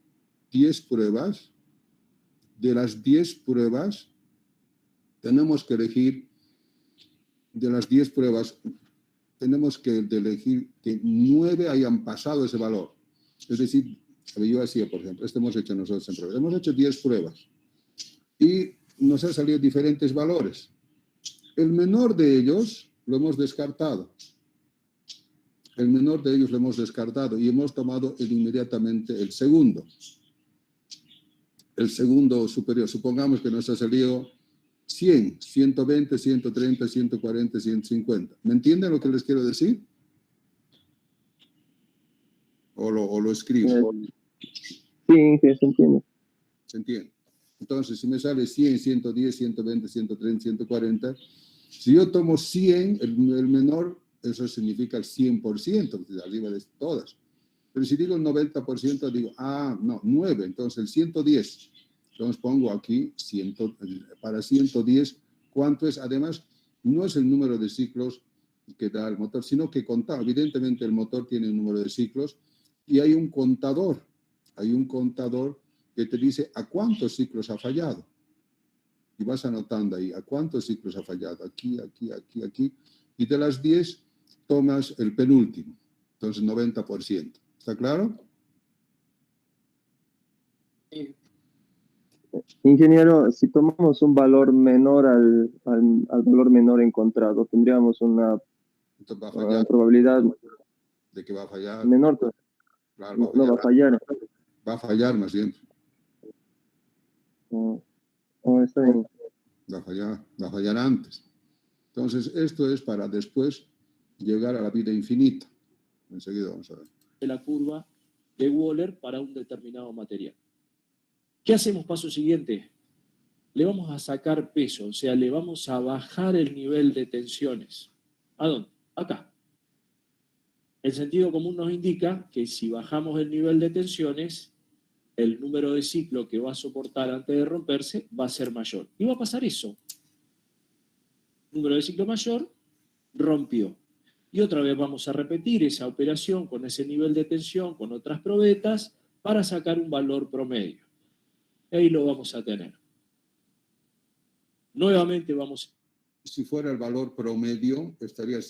pruebas, de las 10 pruebas, tenemos que elegir, de las 10 pruebas, tenemos que elegir que 9 hayan pasado ese valor. Es decir, yo decía, por ejemplo, esto hemos hecho nosotros en pruebas. Hemos hecho 10 pruebas y nos han salido diferentes valores. El menor de ellos lo hemos descartado. El menor de ellos lo hemos descartado y hemos tomado inmediatamente el segundo. El segundo superior. Supongamos que nos ha salido 100, 120, 130, 140, 150. ¿Me entienden lo que les quiero decir? ¿O lo escribo? Sí, se entiende. ¿Se entiende? Entonces, si me sale 100, 110, 120, 130, 140, si yo tomo 100, el menor, eso significa el 100%, arriba de todas. Pero si digo el 90%, digo, no, 9, entonces el 110. Entonces pongo aquí para 110, ¿cuánto es? Además, no es el número de ciclos que da el motor, sino que contado. Evidentemente el motor tiene un número de ciclos y hay un contador que te dice a cuántos ciclos ha fallado. Y vas anotando ahí a cuántos ciclos ha fallado. Aquí, aquí, aquí, aquí. Y de las 10 tomas el penúltimo. Entonces 90%. ¿Está claro? Ingeniero, si tomamos un valor menor al valor menor encontrado, tendríamos una Entonces va a fallar. Probabilidad de que va a fallar. menor. Claro, No va a fallar. Va a fallar más bien. Está bien. Va a fallar antes. Entonces, esto es para después llegar a la vida infinita. Enseguida vamos a ver. De la curva de Wöhler para un determinado material. ¿Qué hacemos? Paso siguiente. Le vamos a sacar peso, o sea, le vamos a bajar el nivel de tensiones. ¿A dónde? Acá. El sentido común nos indica que si bajamos el nivel de tensiones, el número de ciclo que va a soportar antes de romperse va a ser mayor. Y va a pasar eso. Número de ciclo mayor, rompió. Y otra vez vamos a repetir esa operación con ese nivel de tensión, con otras probetas, para sacar un valor promedio. Ahí lo vamos a tener. Nuevamente vamos. Si fuera el valor promedio, estaría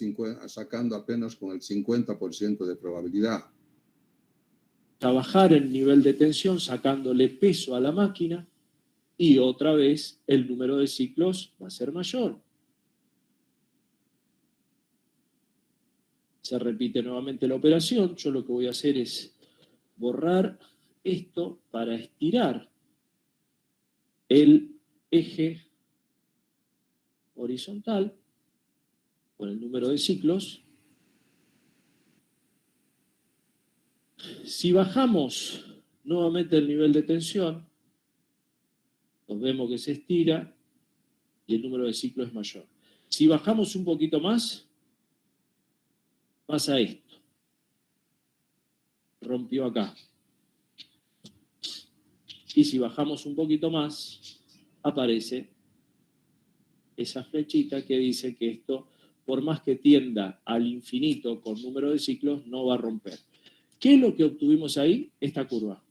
sacando apenas con el 50% de probabilidad. Trabajar el nivel de tensión sacándole peso a la máquina y otra vez el número de ciclos va a ser mayor. Se repite nuevamente la operación. Yo lo que voy a hacer es borrar esto para estirar el eje horizontal con el número de ciclos. Si bajamos nuevamente el nivel de tensión, nos vemos que se estira y el número de ciclos es mayor. Si bajamos un poquito más, pasa esto. Rompió acá. Y si bajamos un poquito más, aparece esa flechita que dice que esto, por más que tienda al infinito con número de ciclos, no va a romper. ¿Qué es lo que obtuvimos ahí? Esta curva.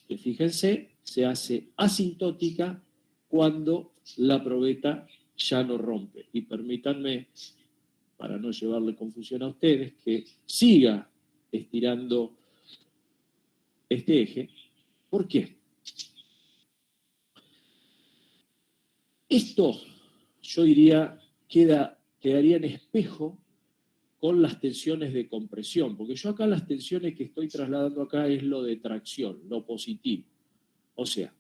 Que fíjense, se hace asintótica cuando la probeta ya no rompe. Y permítanme, para no llevarle confusión a ustedes, que siga estirando este eje. ¿Por qué? Esto, yo diría, quedaría en espejo con las tensiones de compresión, porque yo acá las tensiones que estoy trasladando acá es lo de tracción, lo positivo. O sea,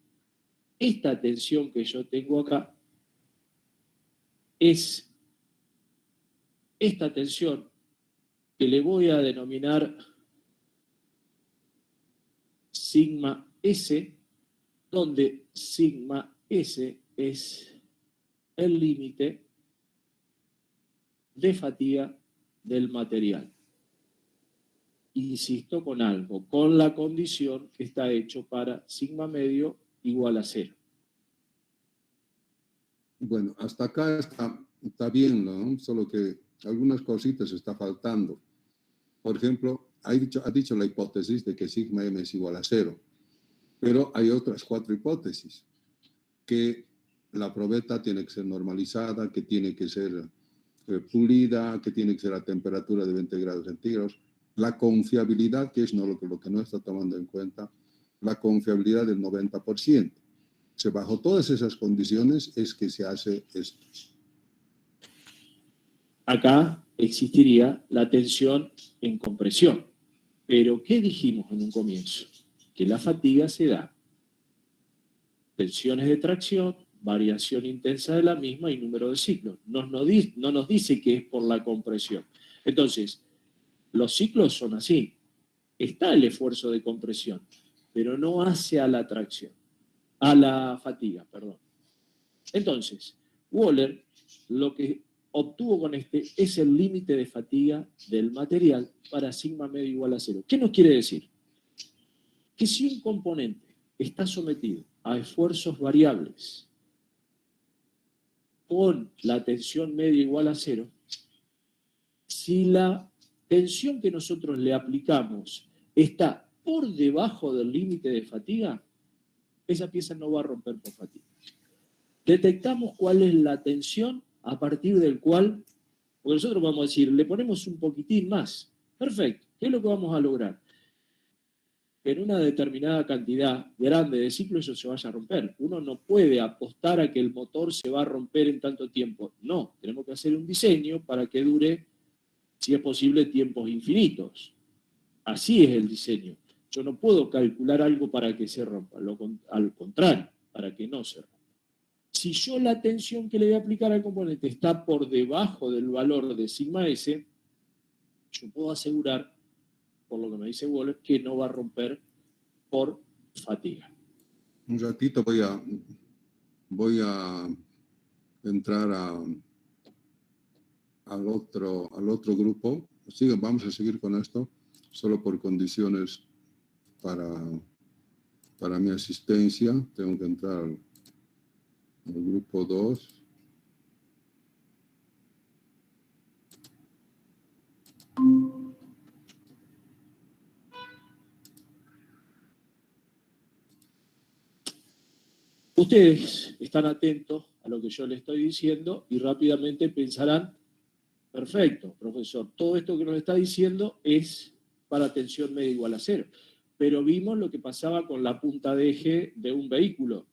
esta tensión que yo tengo acá es esta tensión que le voy a denominar sigma S, donde sigma S es el límite de fatiga del material. Insisto con algo, con la condición que está hecho para sigma medio igual a 0. Bueno, hasta acá está bien, ¿no? Solo que algunas cositas está faltando. Por ejemplo, ha dicho la hipótesis de que sigma m es igual a 0, pero hay otras 4 hipótesis, que la probeta tiene que ser normalizada, que tiene que ser pulida, que tiene que ser a temperatura de 20 grados centígrados. La confiabilidad, que es lo que no está tomando en cuenta, la confiabilidad del 90%. Bajo todas esas condiciones es que se hace esto. Acá existiría la tensión en compresión. Pero, ¿qué dijimos en un comienzo? Que la fatiga se da. Tensiones de tracción, variación intensa de la misma y número de ciclos. No nos dice que es por la compresión. Entonces, los ciclos son así. Está el esfuerzo de compresión, pero no hace a la tracción. A la fatiga, perdón. Entonces, Wöhler lo que obtuvo con este es el límite de fatiga del material para sigma medio igual a 0. ¿Qué nos quiere decir? Que si un componente está sometido a esfuerzos variables con la tensión media igual a 0, si la tensión que nosotros le aplicamos está por debajo del límite de fatiga, esa pieza no va a romper por fatiga. Detectamos cuál es la tensión a partir del cual, porque nosotros vamos a decir, le ponemos un poquitín más. Perfecto. ¿Qué es lo que vamos a lograr? Que en una determinada cantidad grande de ciclos eso se vaya a romper. Uno no puede apostar a que el motor se va a romper en tanto tiempo. No, tenemos que hacer un diseño para que dure, si es posible, tiempos infinitos. Así es el diseño. Yo no puedo calcular algo para que se rompa, al contrario, para que no se rompa. Si yo la tensión que le voy a aplicar al componente está por debajo del valor de sigma S, yo puedo asegurar, por lo que me dice Wöhler, que no va a romper por fatiga. Un ratito voy a entrar al otro grupo. Vamos a seguir con esto, solo por condiciones para mi asistencia. Tengo que entrar al grupo 2. Ustedes están atentos a lo que yo les estoy diciendo y rápidamente pensarán, perfecto, profesor, todo esto que nos está diciendo es para tensión media igual a 0. Pero vimos lo que pasaba con la punta de eje de un vehículo.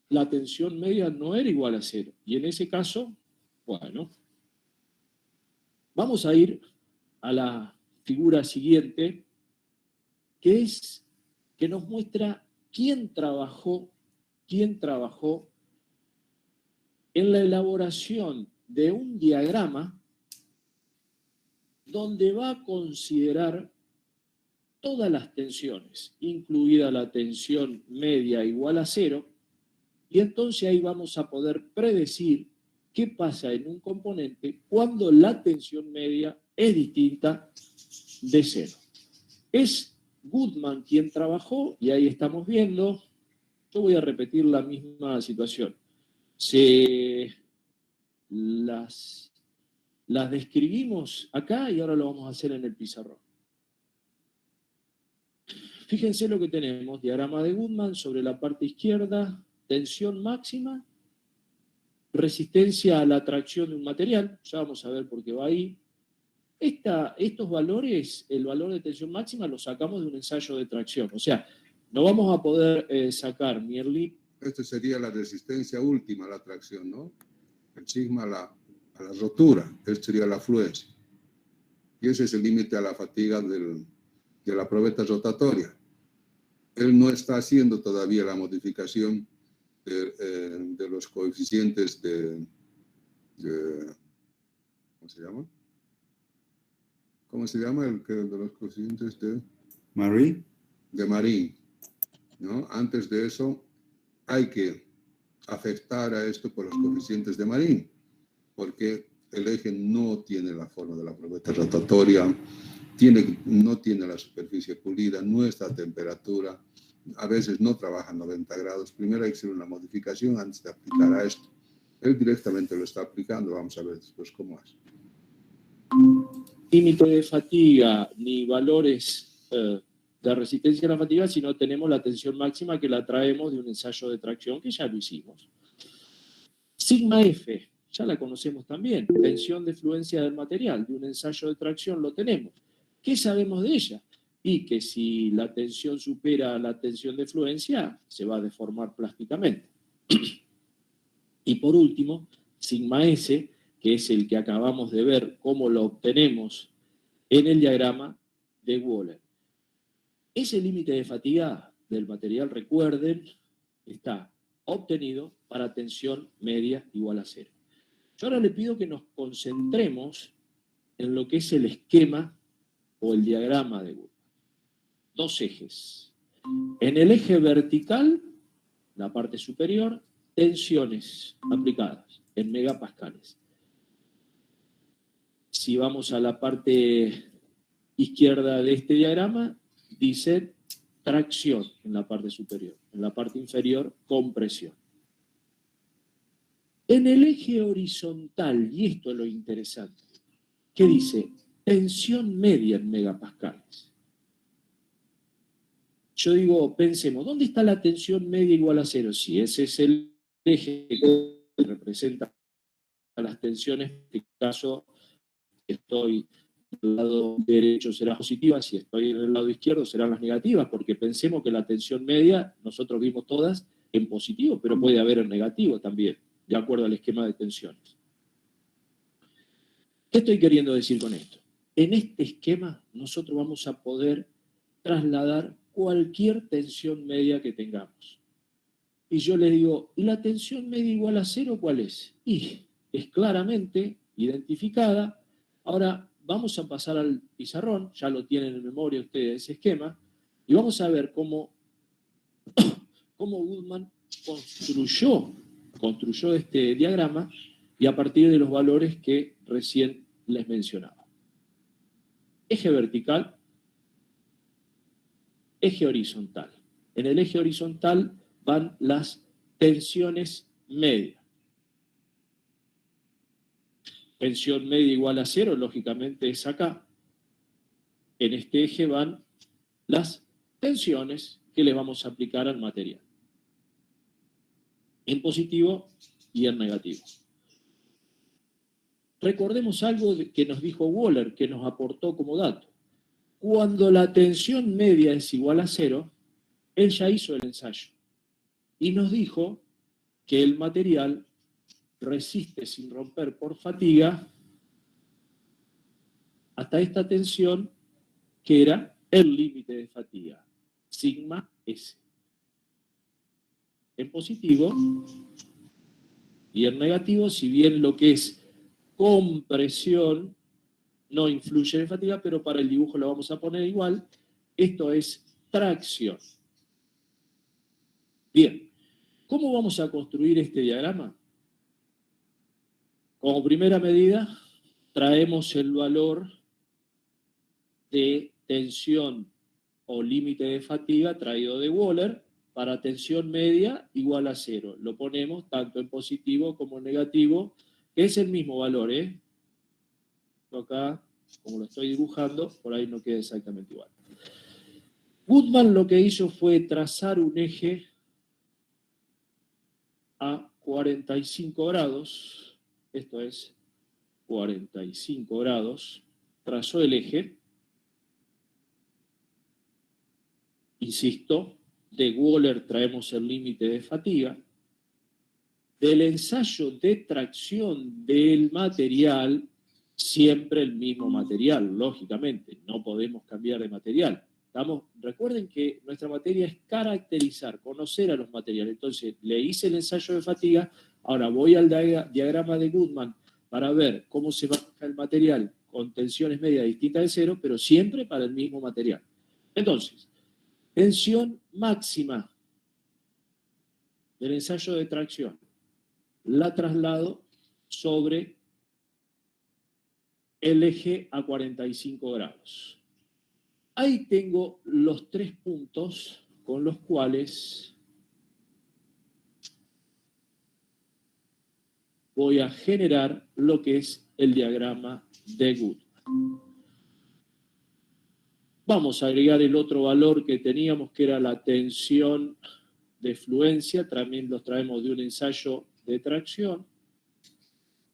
La tensión media no era igual a 0. Y en ese caso, bueno, vamos a ir a la figura siguiente, que nos muestra quién trabajó en la elaboración de un diagrama donde va a considerar todas las tensiones, incluida la tensión media igual a 0, y entonces ahí vamos a poder predecir qué pasa en un componente cuando la tensión media es distinta de 0. Es Goodman quien trabajó, y ahí estamos viendo, yo voy a repetir la misma situación. Las describimos acá y ahora lo vamos a hacer en el pizarrón. Fíjense lo que tenemos, diagrama de Goodman sobre la parte izquierda, tensión máxima, resistencia a la atracción de un material, ya vamos a ver por qué va ahí. Estos valores, el valor de tensión máxima lo sacamos de un ensayo de tracción, o sea, no vamos a poder sacar ni el límite. Esto sería la resistencia última a la tracción, ¿no? El sigma a la rotura, esto sería la fluencia. Y ese es el límite a la fatiga de la probeta rotatoria. Él no está haciendo todavía la modificación de los coeficientes ¿cómo se llama? ¿Cómo se llama el que de los coeficientes de Marie? De Marín, ¿no? Antes de eso hay que afectar a esto por los coeficientes de Marín, porque el eje no tiene la forma de la probeta rotatoria, no tiene la superficie pulida, no está a temperatura, a veces no trabaja a 90 grados. Primero hay que hacer una modificación antes de aplicar a esto. Él directamente lo está aplicando, vamos a ver después cómo es. Límite de fatiga ni valores de resistencia a la fatiga, sino tenemos la tensión máxima que la traemos de un ensayo de tracción que ya lo hicimos. Sigma F, ya la conocemos también, tensión de fluencia del material, de un ensayo de tracción lo tenemos. ¿Qué sabemos de ella? Y que si la tensión supera la tensión de fluencia, se va a deformar plásticamente. Y por último, sigma S, que es el que acabamos de ver cómo lo obtenemos en el diagrama de Wöhler. Ese límite de fatiga del material, recuerden, está obtenido para tensión media igual a 0. Yo ahora le pido que nos concentremos en lo que es el esquema o el diagrama de Wöhler. Dos ejes. En el eje vertical, la parte superior, tensiones aplicadas en megapascales. Si vamos a la parte izquierda de este diagrama, dice tracción en la parte superior. En la parte inferior, compresión. En el eje horizontal, y esto es lo interesante, ¿qué dice? Tensión media en megapascales. Yo digo, pensemos, ¿dónde está la tensión media igual a 0? Si ese es el eje que representa las tensiones, en este caso estoy del lado derecho será positiva, si estoy en el lado izquierdo serán las negativas, porque pensemos que la tensión media, nosotros vimos todas en positivo, pero puede haber en negativo también, de acuerdo al esquema de tensiones. ¿Qué estoy queriendo decir con esto? En este esquema nosotros vamos a poder trasladar cualquier tensión media que tengamos. Y yo les digo, ¿y la tensión media igual a 0 cuál es? Y es claramente identificada. Ahora vamos a pasar al pizarrón, ya lo tienen en memoria ustedes ese esquema, y vamos a ver cómo Goodman construyó este diagrama y a partir de los valores que recién les mencionaba. Eje vertical, eje horizontal. En el eje horizontal van las tensiones medias. Tensión media igual a 0, lógicamente es acá. En este eje van las tensiones que le vamos a aplicar al material. en positivo y en negativo. Recordemos algo que nos dijo Wöhler, que nos aportó como dato. Cuando la tensión media es igual a 0, él ya hizo el ensayo y nos dijo que el material resiste sin romper por fatiga hasta esta tensión que era el límite de fatiga, sigma S. En positivo y en negativo, si bien lo que es compresión no influye en fatiga, pero para el dibujo lo vamos a poner igual, esto es tracción. Bien, ¿cómo vamos a construir este diagrama? Como primera medida, traemos el valor de tensión o límite de fatiga traído de Wöhler para tensión media igual a 0. Lo ponemos tanto en positivo como en negativo, que es el mismo valor, ¿eh? Acá, como lo estoy dibujando, por ahí no queda exactamente igual. Goodman lo que hizo fue trazar un eje a 45 grados, esto es 45 grados, trazó el eje, insisto, de Wöhler traemos el límite de fatiga, del ensayo de tracción del material, siempre el mismo material, lógicamente, no podemos cambiar de material. Recuerden que nuestra materia es caracterizar, conocer a los materiales. Entonces, le hice el ensayo de fatiga, ahora voy al diagrama de Goodman para ver cómo se maneja el material con tensiones medias distintas de 0, pero siempre para el mismo material. Entonces, tensión máxima del ensayo de tracción, la traslado sobre el eje a 45 grados. Ahí tengo los 3 puntos con los cuales voy a generar lo que es el diagrama de Goodman. Vamos a agregar el otro valor que teníamos, que era la tensión de fluencia, también los traemos de un ensayo de tracción,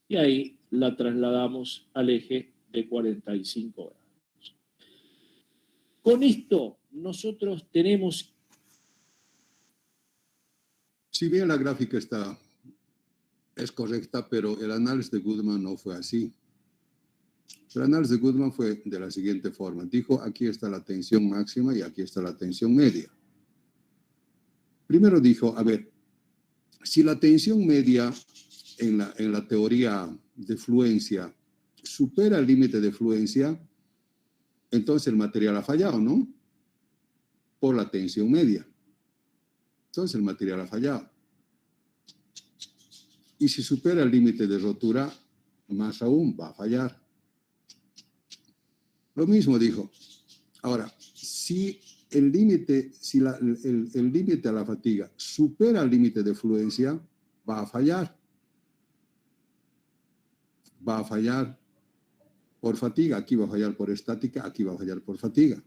y ahí la trasladamos al eje de 45 grados. Con esto nosotros tenemos... Si bien la gráfica es correcta, pero el análisis de Goodman no fue así. El análisis de Goodman fue de la siguiente forma. Dijo, aquí está la tensión máxima y aquí está la tensión media. Primero dijo, a ver, si la tensión media en la teoría de fluencia supera el límite de fluencia, entonces el material ha fallado, ¿no? Por la tensión media. Entonces el material ha fallado. Y si supera el límite de rotura, más aún va a fallar. Lo mismo dijo. Ahora, si el límite a la fatiga supera el límite de fluencia, va a fallar. Va a fallar por fatiga. Aquí va a fallar por estática, aquí va a fallar por fatiga.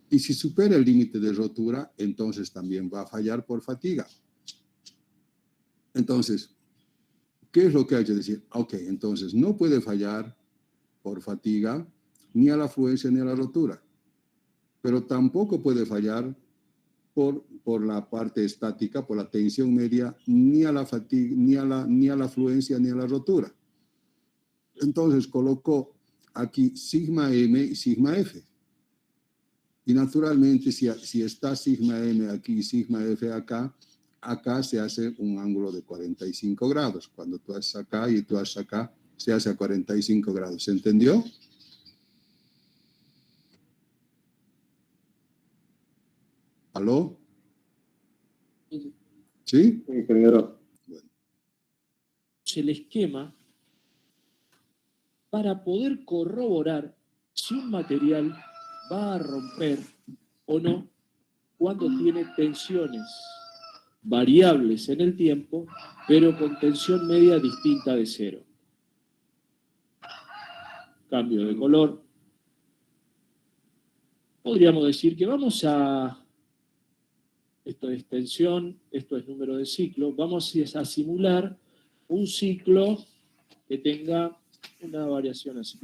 Y si supera el límite de rotura, entonces también va a fallar por fatiga. Entonces, ¿qué es lo que hay que decir? Ok, entonces no puede fallar por fatiga ni a la fluencia ni a la rotura, pero tampoco puede fallar por la parte estática, por la tensión media, ni a la fatiga, ni a la fluencia ni a la rotura. Entonces colocó aquí sigma M y sigma F. Y naturalmente, si está sigma M aquí y sigma F acá se hace un ángulo de 45 grados. Cuando tú haces acá y tú haces acá, se hace a 45 grados. ¿Se entendió? ¿Aló? ¿Sí? Ingeniero. Bueno. El esquema para poder corroborar si un material va a romper o no cuando tiene tensiones variables en el tiempo, pero con tensión media distinta de 0. Cambio de color. Podríamos decir que vamos a esto es tensión, esto es número de ciclo. Vamos a simular un ciclo que tenga una variación así.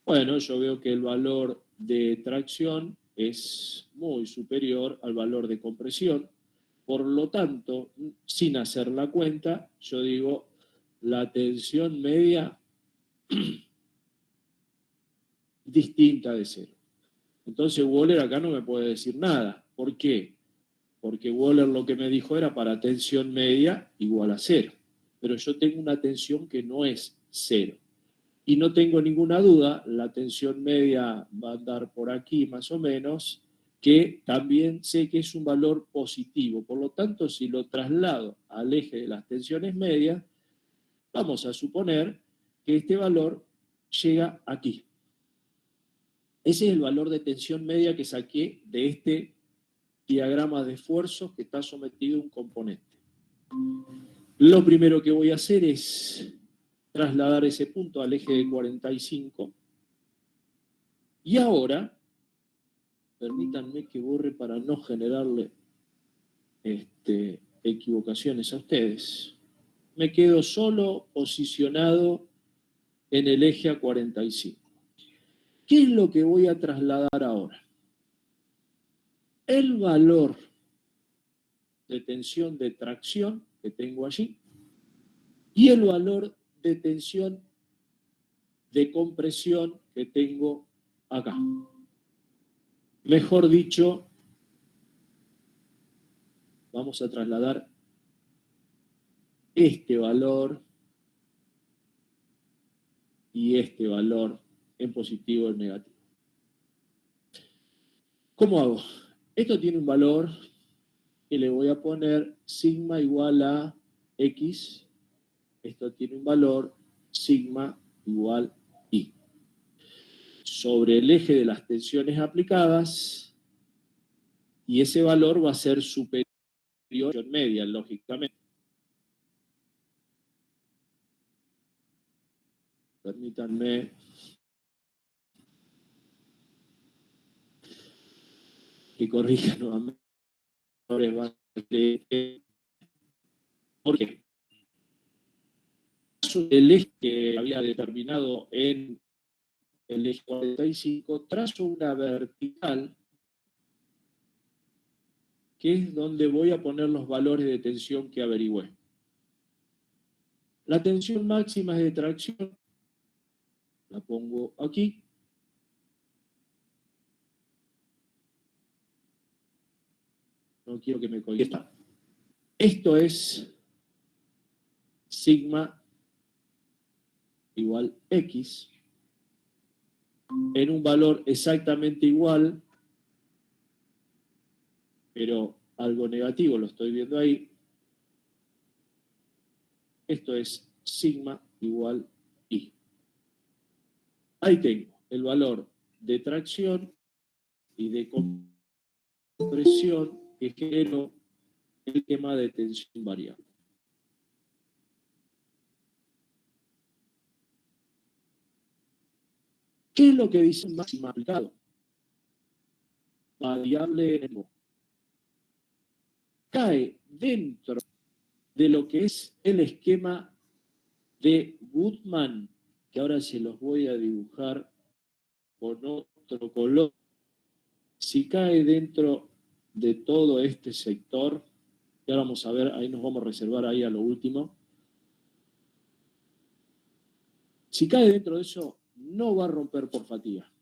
Bueno, yo veo que el valor de tracción es muy superior al valor de compresión. Por lo tanto, sin hacer la cuenta, yo digo la tensión media distinta de cero. Entonces Wöhler acá no me puede decir nada. ¿Por qué? Porque Wöhler lo que me dijo era para tensión media igual a cero. Pero yo tengo una tensión que no es cero. Y no tengo ninguna duda, la tensión media va a andar por aquí más o menos, que también sé que es un valor positivo. Por lo tanto, si lo traslado al eje de las tensiones medias, vamos a suponer que este valor llega aquí. Ese es el valor de tensión media que saqué de este diagrama de esfuerzos que está sometido a un componente. Lo primero que voy a hacer es trasladar ese punto al eje de 45. Y ahora, permítanme que borre para no generarle equivocaciones a ustedes. Me quedo solo posicionado en el eje a 45. ¿Qué es lo que voy a trasladar ahora? El valor de tensión de tracción que tengo allí y el valor de tensión de compresión que tengo acá. Mejor dicho, vamos a trasladar este valor y este valor en positivo o en negativo. ¿Cómo hago? Esto tiene un valor que le voy a poner sigma igual a X. Esto tiene un valor sigma igual Y. Sobre el eje de las tensiones aplicadas, y ese valor va a ser superior a la media, lógicamente. Permítanme que corrija nuevamente. ¿Por qué? El eje que había determinado en el eje 45, trazo una vertical que es donde voy a poner los valores de tensión que averigüé. La tensión máxima es de tracción, la pongo aquí. No quiero que me colgue. Esto es sigma igual X en un valor exactamente igual, pero algo negativo lo estoy viendo ahí. Esto es sigma igual I. Ahí tengo el valor de tracción y de compresión que genero el tema de tensión variable. ¿Qué es lo que dice máxima aplicado? Variable en cae dentro de lo que es el esquema de Goodman, que ahora se los voy a dibujar con otro color. Si cae dentro de todo este sector, y ahora vamos a ver, ahí nos vamos a reservar ahí a lo último. Si cae dentro de eso, no va a romper por fatiga.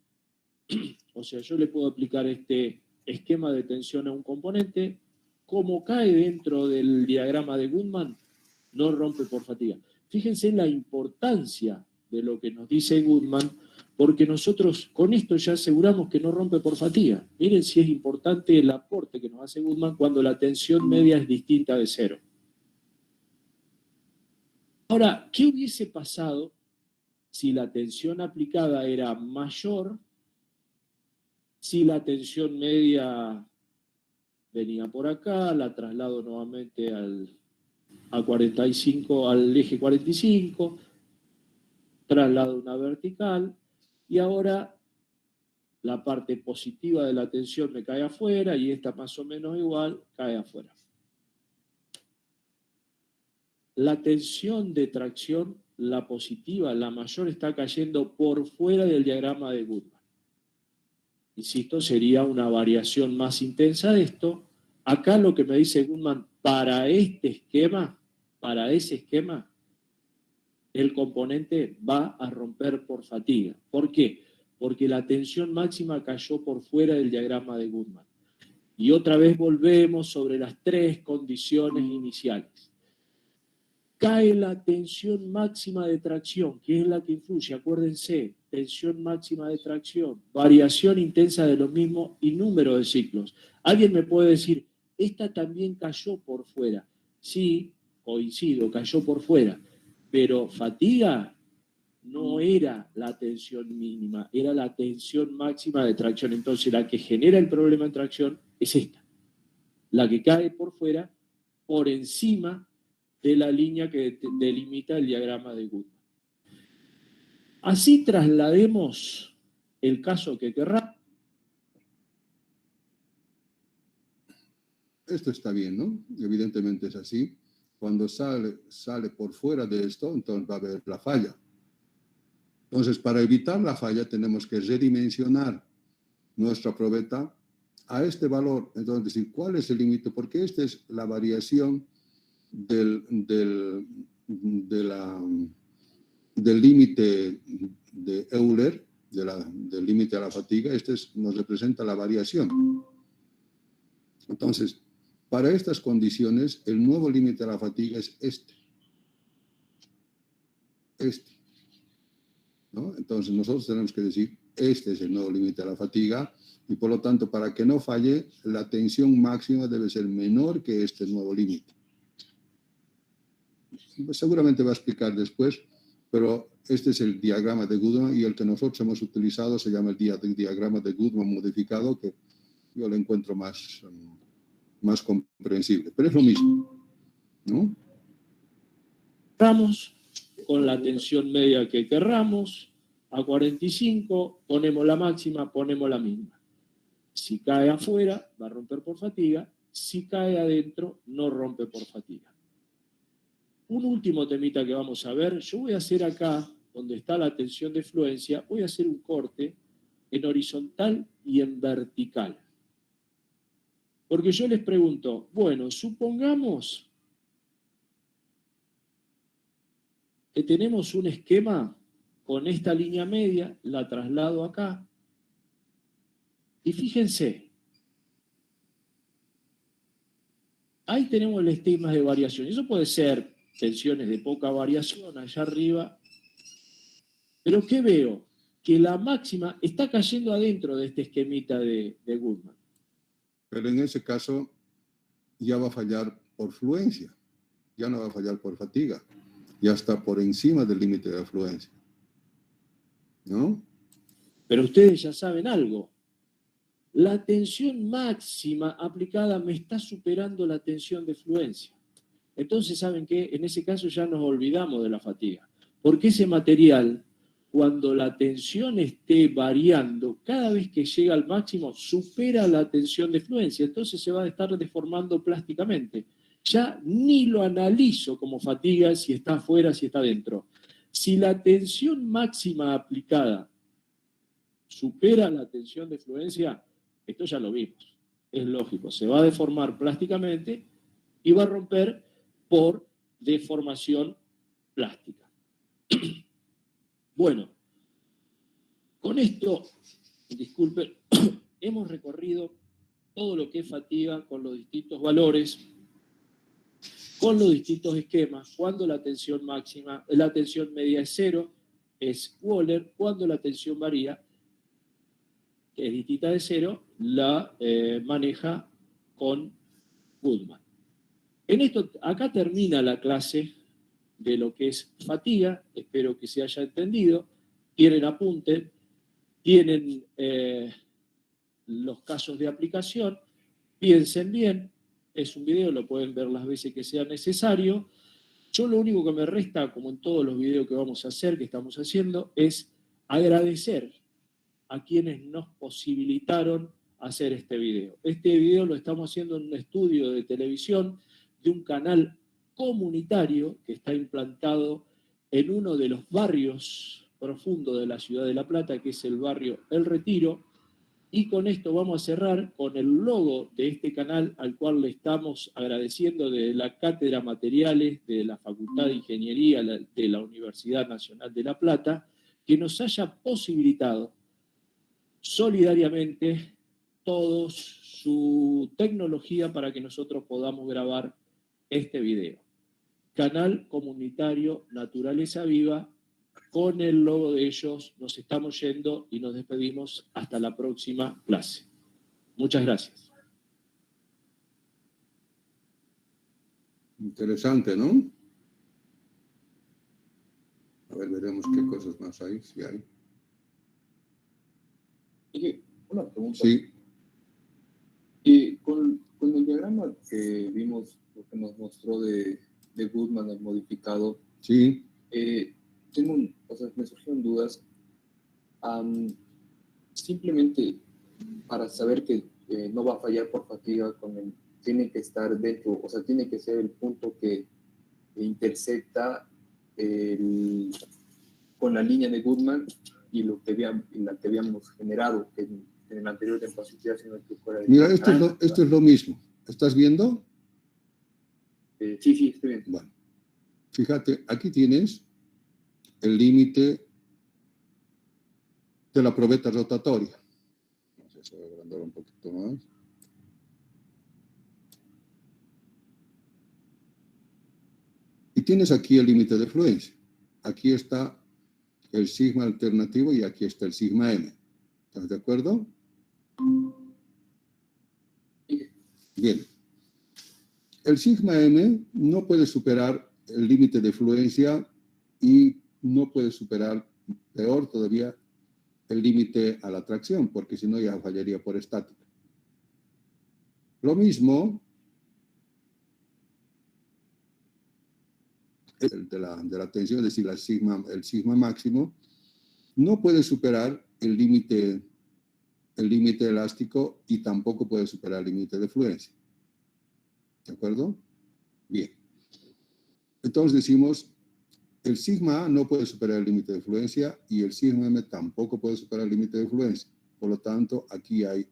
O sea, yo le puedo aplicar este esquema de tensión a un componente, como cae dentro del diagrama de Goodman, no rompe por fatiga. Fíjense en la importancia de lo que nos dice Goodman, porque nosotros con esto ya aseguramos que no rompe por fatiga. Miren si es importante el aporte que nos hace Goodman cuando la tensión media es distinta de cero. Ahora, ¿qué hubiese pasado si la tensión aplicada era mayor, si la tensión media venía por acá, la traslado nuevamente al eje 45, traslado una vertical, y ahora la parte positiva de la tensión me cae afuera y esta más o menos igual cae afuera. La tensión de tracción, la positiva, la mayor, está cayendo por fuera del diagrama de Goodman. Insisto, sería una variación más intensa de esto. Acá lo que me dice Goodman, para este esquema, para ese esquema, el componente va a romper por fatiga. ¿Por qué? Porque la tensión máxima cayó por fuera del diagrama de Goodman. Y otra vez volvemos sobre las tres condiciones iniciales. Cae la tensión máxima de tracción, que es la que influye, acuérdense, tensión máxima de tracción, variación intensa de lo mismo y número de ciclos. Alguien me puede decir, esta también cayó por fuera. Sí, coincido, cayó por fuera, pero fatiga no era la tensión mínima, era la tensión máxima de tracción. Entonces la que genera el problema de tracción es esta, la que cae por fuera, por encima de la línea que delimita el diagrama de Goodman. Así traslademos el caso que querrá. Esto está bien, ¿no? Evidentemente es así. Cuando sale por fuera de esto, entonces va a haber la falla. Entonces, para evitar la falla, tenemos que redimensionar nuestra probeta a este valor. Entonces, decir, ¿cuál es el límite? Porque esta es la variación del límite de Euler, del límite a la fatiga. Nos representa la variación. Entonces, para estas condiciones, el nuevo límite a la fatiga es este. ¿No? Entonces, nosotros tenemos que decir, este es el nuevo límite a la fatiga, y por lo tanto, para que no falle, la tensión máxima debe ser menor que este nuevo límite. Seguramente va a explicar después, pero este es el diagrama de Goodman, y el que nosotros hemos utilizado se llama el diagrama de Goodman modificado, que yo lo encuentro más comprensible, pero es lo mismo, ¿no? Vamos con la tensión media que querramos, a 45, ponemos la máxima, ponemos la mínima. Si cae afuera, va a romper por fatiga. Si cae adentro, no rompe por fatiga. Un último temita que vamos a ver, yo voy a hacer acá, donde está la tensión de fluencia, voy a hacer un corte en horizontal y en vertical. Porque yo les pregunto, bueno, supongamos que tenemos un esquema con esta línea media, la traslado acá, y fíjense, ahí tenemos el esquema de variación. Eso puede ser tensiones de poca variación allá arriba, pero ¿qué veo? Que la máxima está cayendo adentro de este esquemita de Goodman. Pero en ese caso ya va a fallar por fluencia, ya no va a fallar por fatiga, ya está por encima del límite de fluencia, ¿no? Pero ustedes ya saben algo, la tensión máxima aplicada me está superando la tensión de fluencia. Entonces, ¿saben qué? En ese caso ya nos olvidamos de la fatiga, porque ese material, cuando la tensión esté variando, cada vez que llega al máximo, supera la tensión de fluencia, entonces se va a estar deformando plásticamente. Ya ni lo analizo como fatiga, si está afuera, si está dentro. Si la tensión máxima aplicada supera la tensión de fluencia, esto ya lo vimos, es lógico, se va a deformar plásticamente y va a romper por deformación plástica. Bueno, con esto, disculpen, hemos recorrido todo lo que es fatiga con los distintos valores, con los distintos esquemas, cuando la tensión máxima, la tensión media es 0, es Wöhler, cuando la tensión varía, que es distinta de 0, la maneja con Goodman. En esto, acá termina la clase de lo que es fatiga, espero que se haya entendido. Tienen apunte, tienen los casos de aplicación, piensen bien, es un video, lo pueden ver las veces que sea necesario. Yo lo único que me resta, como en todos los videos que vamos a hacer, que estamos haciendo, es agradecer a quienes nos posibilitaron hacer este video. Este video lo estamos haciendo en un estudio de televisión de un canal comunitario que está implantado en uno de los barrios profundos de la ciudad de La Plata, que es el barrio El Retiro, y con esto vamos a cerrar con el logo de este canal, al cual le estamos agradeciendo de la Cátedra Materiales de la Facultad de Ingeniería de la Universidad Nacional de La Plata, que nos haya posibilitado solidariamente todos su tecnología para que nosotros podamos grabar este video. Canal Comunitario Naturaleza Viva, con el logo de ellos nos estamos yendo y nos despedimos hasta la próxima clase. Muchas gracias. Interesante, ¿no? A ver, veremos qué cosas más hay, si hay. Y una pregunta. Sí. Con el diagrama que vimos, lo que nos mostró de Goodman, el modificado, Sí. Me surgieron dudas. Simplemente para saber que no va a fallar por fatiga, tiene que estar dentro, o sea, tiene que ser el punto que intersecta con la línea de Goodman y la que habíamos generado, que en el anterior diapositiva, sino que fuera de... Mira, esto es lo mismo. ¿Estás viendo? Sí, estoy bien. Bueno, fíjate, aquí tienes el límite de la probeta rotatoria. Vamos a agrandar un poquito más. Y tienes aquí el límite de fluencia. Aquí está el sigma alternativo y aquí está el sigma m. ¿Estás de acuerdo? Bien. El sigma m no puede superar el límite de fluencia y no puede superar, peor todavía, el límite a la tracción, porque si no ya fallaría por estática. Lo mismo de la tensión, es decir, el sigma máximo, no puede superar el límite elástico y tampoco puede superar el límite de fluencia. ¿De acuerdo? Bien. Entonces decimos, el sigma A no puede superar el límite de fluencia y el sigma M tampoco puede superar el límite de fluencia. Por lo tanto, aquí hay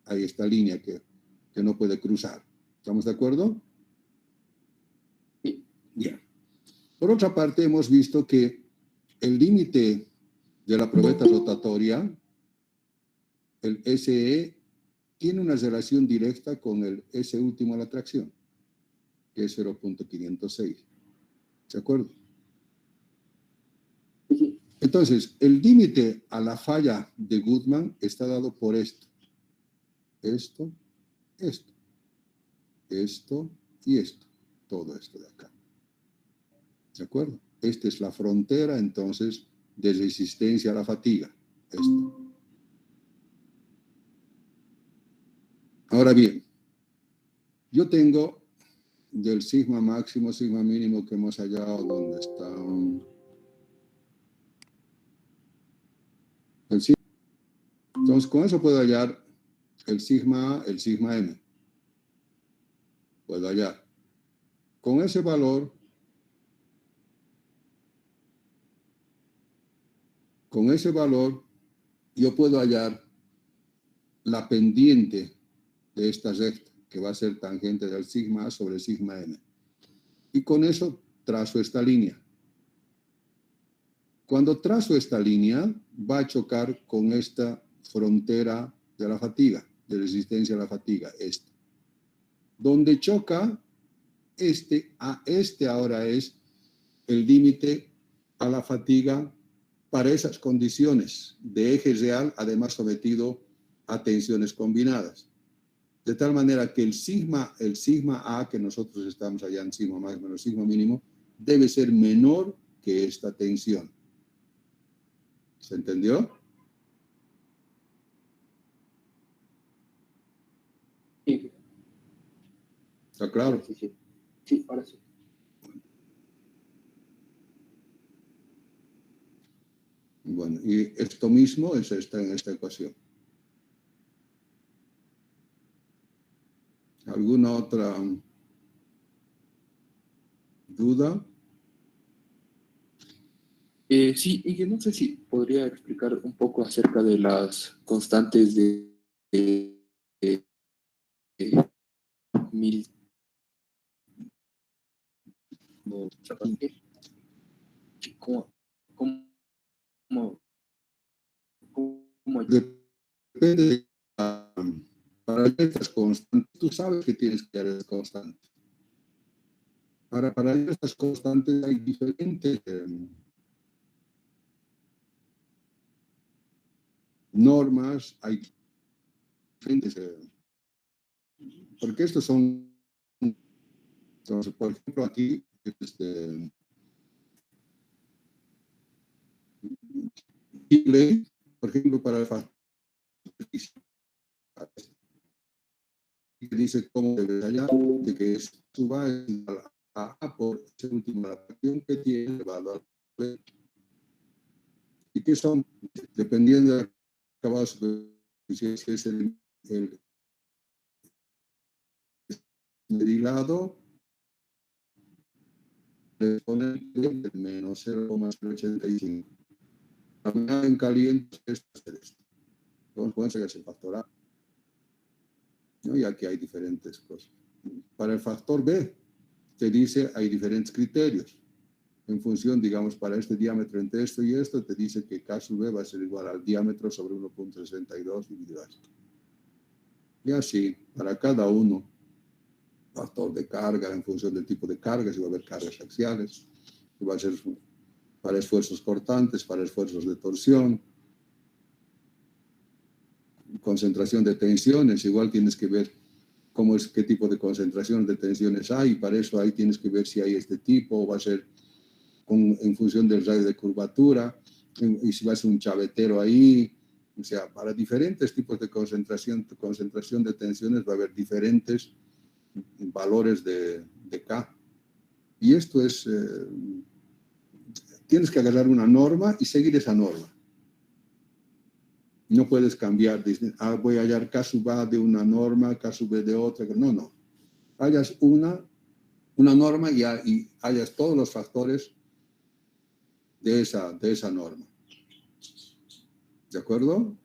esta línea que no puede cruzar. ¿Estamos de acuerdo? Sí. Bien. Por otra parte, hemos visto que el límite de la probeta rotatoria, el SE, tiene una relación directa con el S último a la tracción, que es 0.506. ¿De acuerdo? Entonces, el límite a la falla de Goodman está dado por esto. Esto y esto. Todo esto de acá. ¿De acuerdo? Esta es la frontera, entonces, de resistencia a la fatiga. Esto. Ahora bien, yo tengo del sigma máximo, sigma mínimo que hemos hallado, ¿dónde está? Entonces, con eso puedo hallar el sigma A, el sigma M. Puedo hallar. Con ese valor, yo puedo hallar la pendiente de esta recta, que va a ser tangente del sigma A sobre el sigma M. Y con eso trazo esta línea. Cuando trazo esta línea, va a chocar con esta frontera de la fatiga, de resistencia a la fatiga, esta. Donde choca, este ahora es el límite a la fatiga para esas condiciones de eje real, además sometido a tensiones combinadas. De tal manera que el sigma A que nosotros estamos allá en sigma máximo menos sigma mínimo debe ser menor que esta tensión. ¿Se entendió? Sí. ¿Está claro? Sí, ahora sí. Bueno. Bueno, y esto mismo está en esta ecuación. ¿Alguna otra duda? Sí, y que no sé si podría explicar un poco acerca de las constantes de mil. ¿Cómo, cómo, cómo Depende de, para estas constantes, tú sabes que tienes que hallar constantes. Para estas constantes hay diferentes normas, hay diferentes, porque estos son, entonces, por ejemplo, aquí, Chile, por ejemplo, para el factor que dice cómo debe hallar, de que suba a A por esa última fracción que tiene elevado al B. Y que son, dependiendo del acabado superficial, si es el merilado, le ponen el menos 0,85. También en caliente, esto es esto. Entonces pueden sacarse el factor A. ¿No? Y aquí hay diferentes cosas. Para el factor B, te dice, hay diferentes criterios. En función, digamos, para este diámetro entre esto y esto, te dice que K sub B va a ser igual al diámetro sobre 1.62 dividido a esto. Y así, para cada uno, factor de carga, en función del tipo de carga, si va a haber cargas axiales, si va a ser para esfuerzos cortantes, para esfuerzos de torsión, concentración de tensiones, igual tienes que ver qué tipo de concentración de tensiones hay, y para eso ahí tienes que ver si hay este tipo, o va a ser en función del radio de curvatura, y si va a ser un chavetero ahí. O sea, para diferentes tipos de concentración de tensiones va a haber diferentes valores de K. Y esto es, tienes que agarrar una norma y seguir esa norma. No puedes cambiar, voy a hallar K sub A de una norma, K sub B de otra. No. Hallas una norma y hallas todos los factores de esa norma. ¿De acuerdo?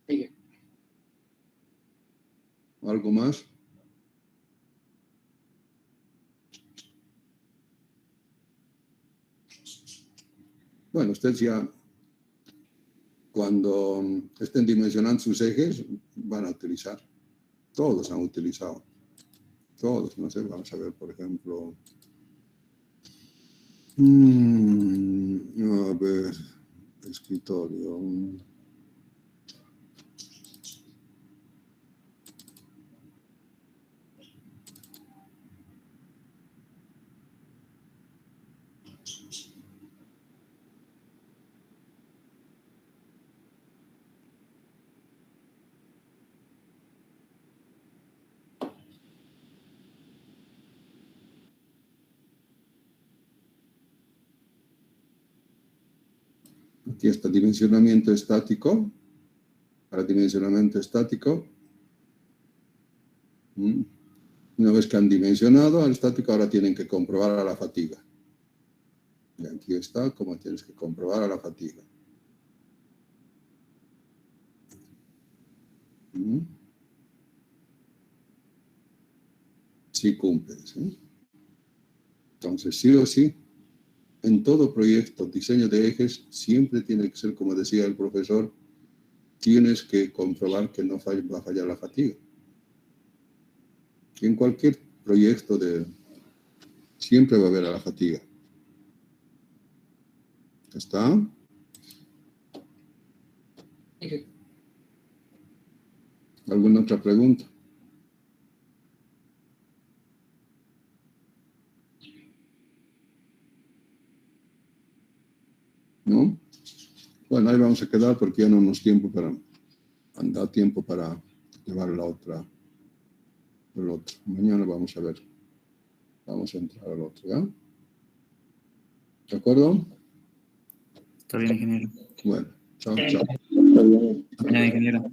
Sí. ¿Algo más? Bueno, ustedes ya, cuando estén dimensionando sus ejes, van a utilizar. Todos han utilizado. Todos, no sé, vamos a ver, por ejemplo. A ver, escritorio. Aquí está dimensionamiento estático. Para dimensionamiento estático. Una vez que han dimensionado al estático, ahora tienen que comprobar a la fatiga. Y aquí está cómo tienes que comprobar a la fatiga. Sí cumples. Entonces, sí o sí, en todo proyecto, diseño de ejes, siempre tiene que ser, como decía el profesor, tienes que comprobar que no va a fallar la fatiga. Y en cualquier proyecto siempre va a haber a la fatiga. ¿Está? ¿Alguna otra pregunta? ¿No? Bueno, ahí vamos a quedar porque ya no nos da tiempo para llevar el otro. Mañana vamos a ver. Vamos a entrar al otro, ¿ya? ¿De acuerdo? Está bien, ingeniero. Bueno, chao, chao. Está bien. Hasta mañana, ingeniero.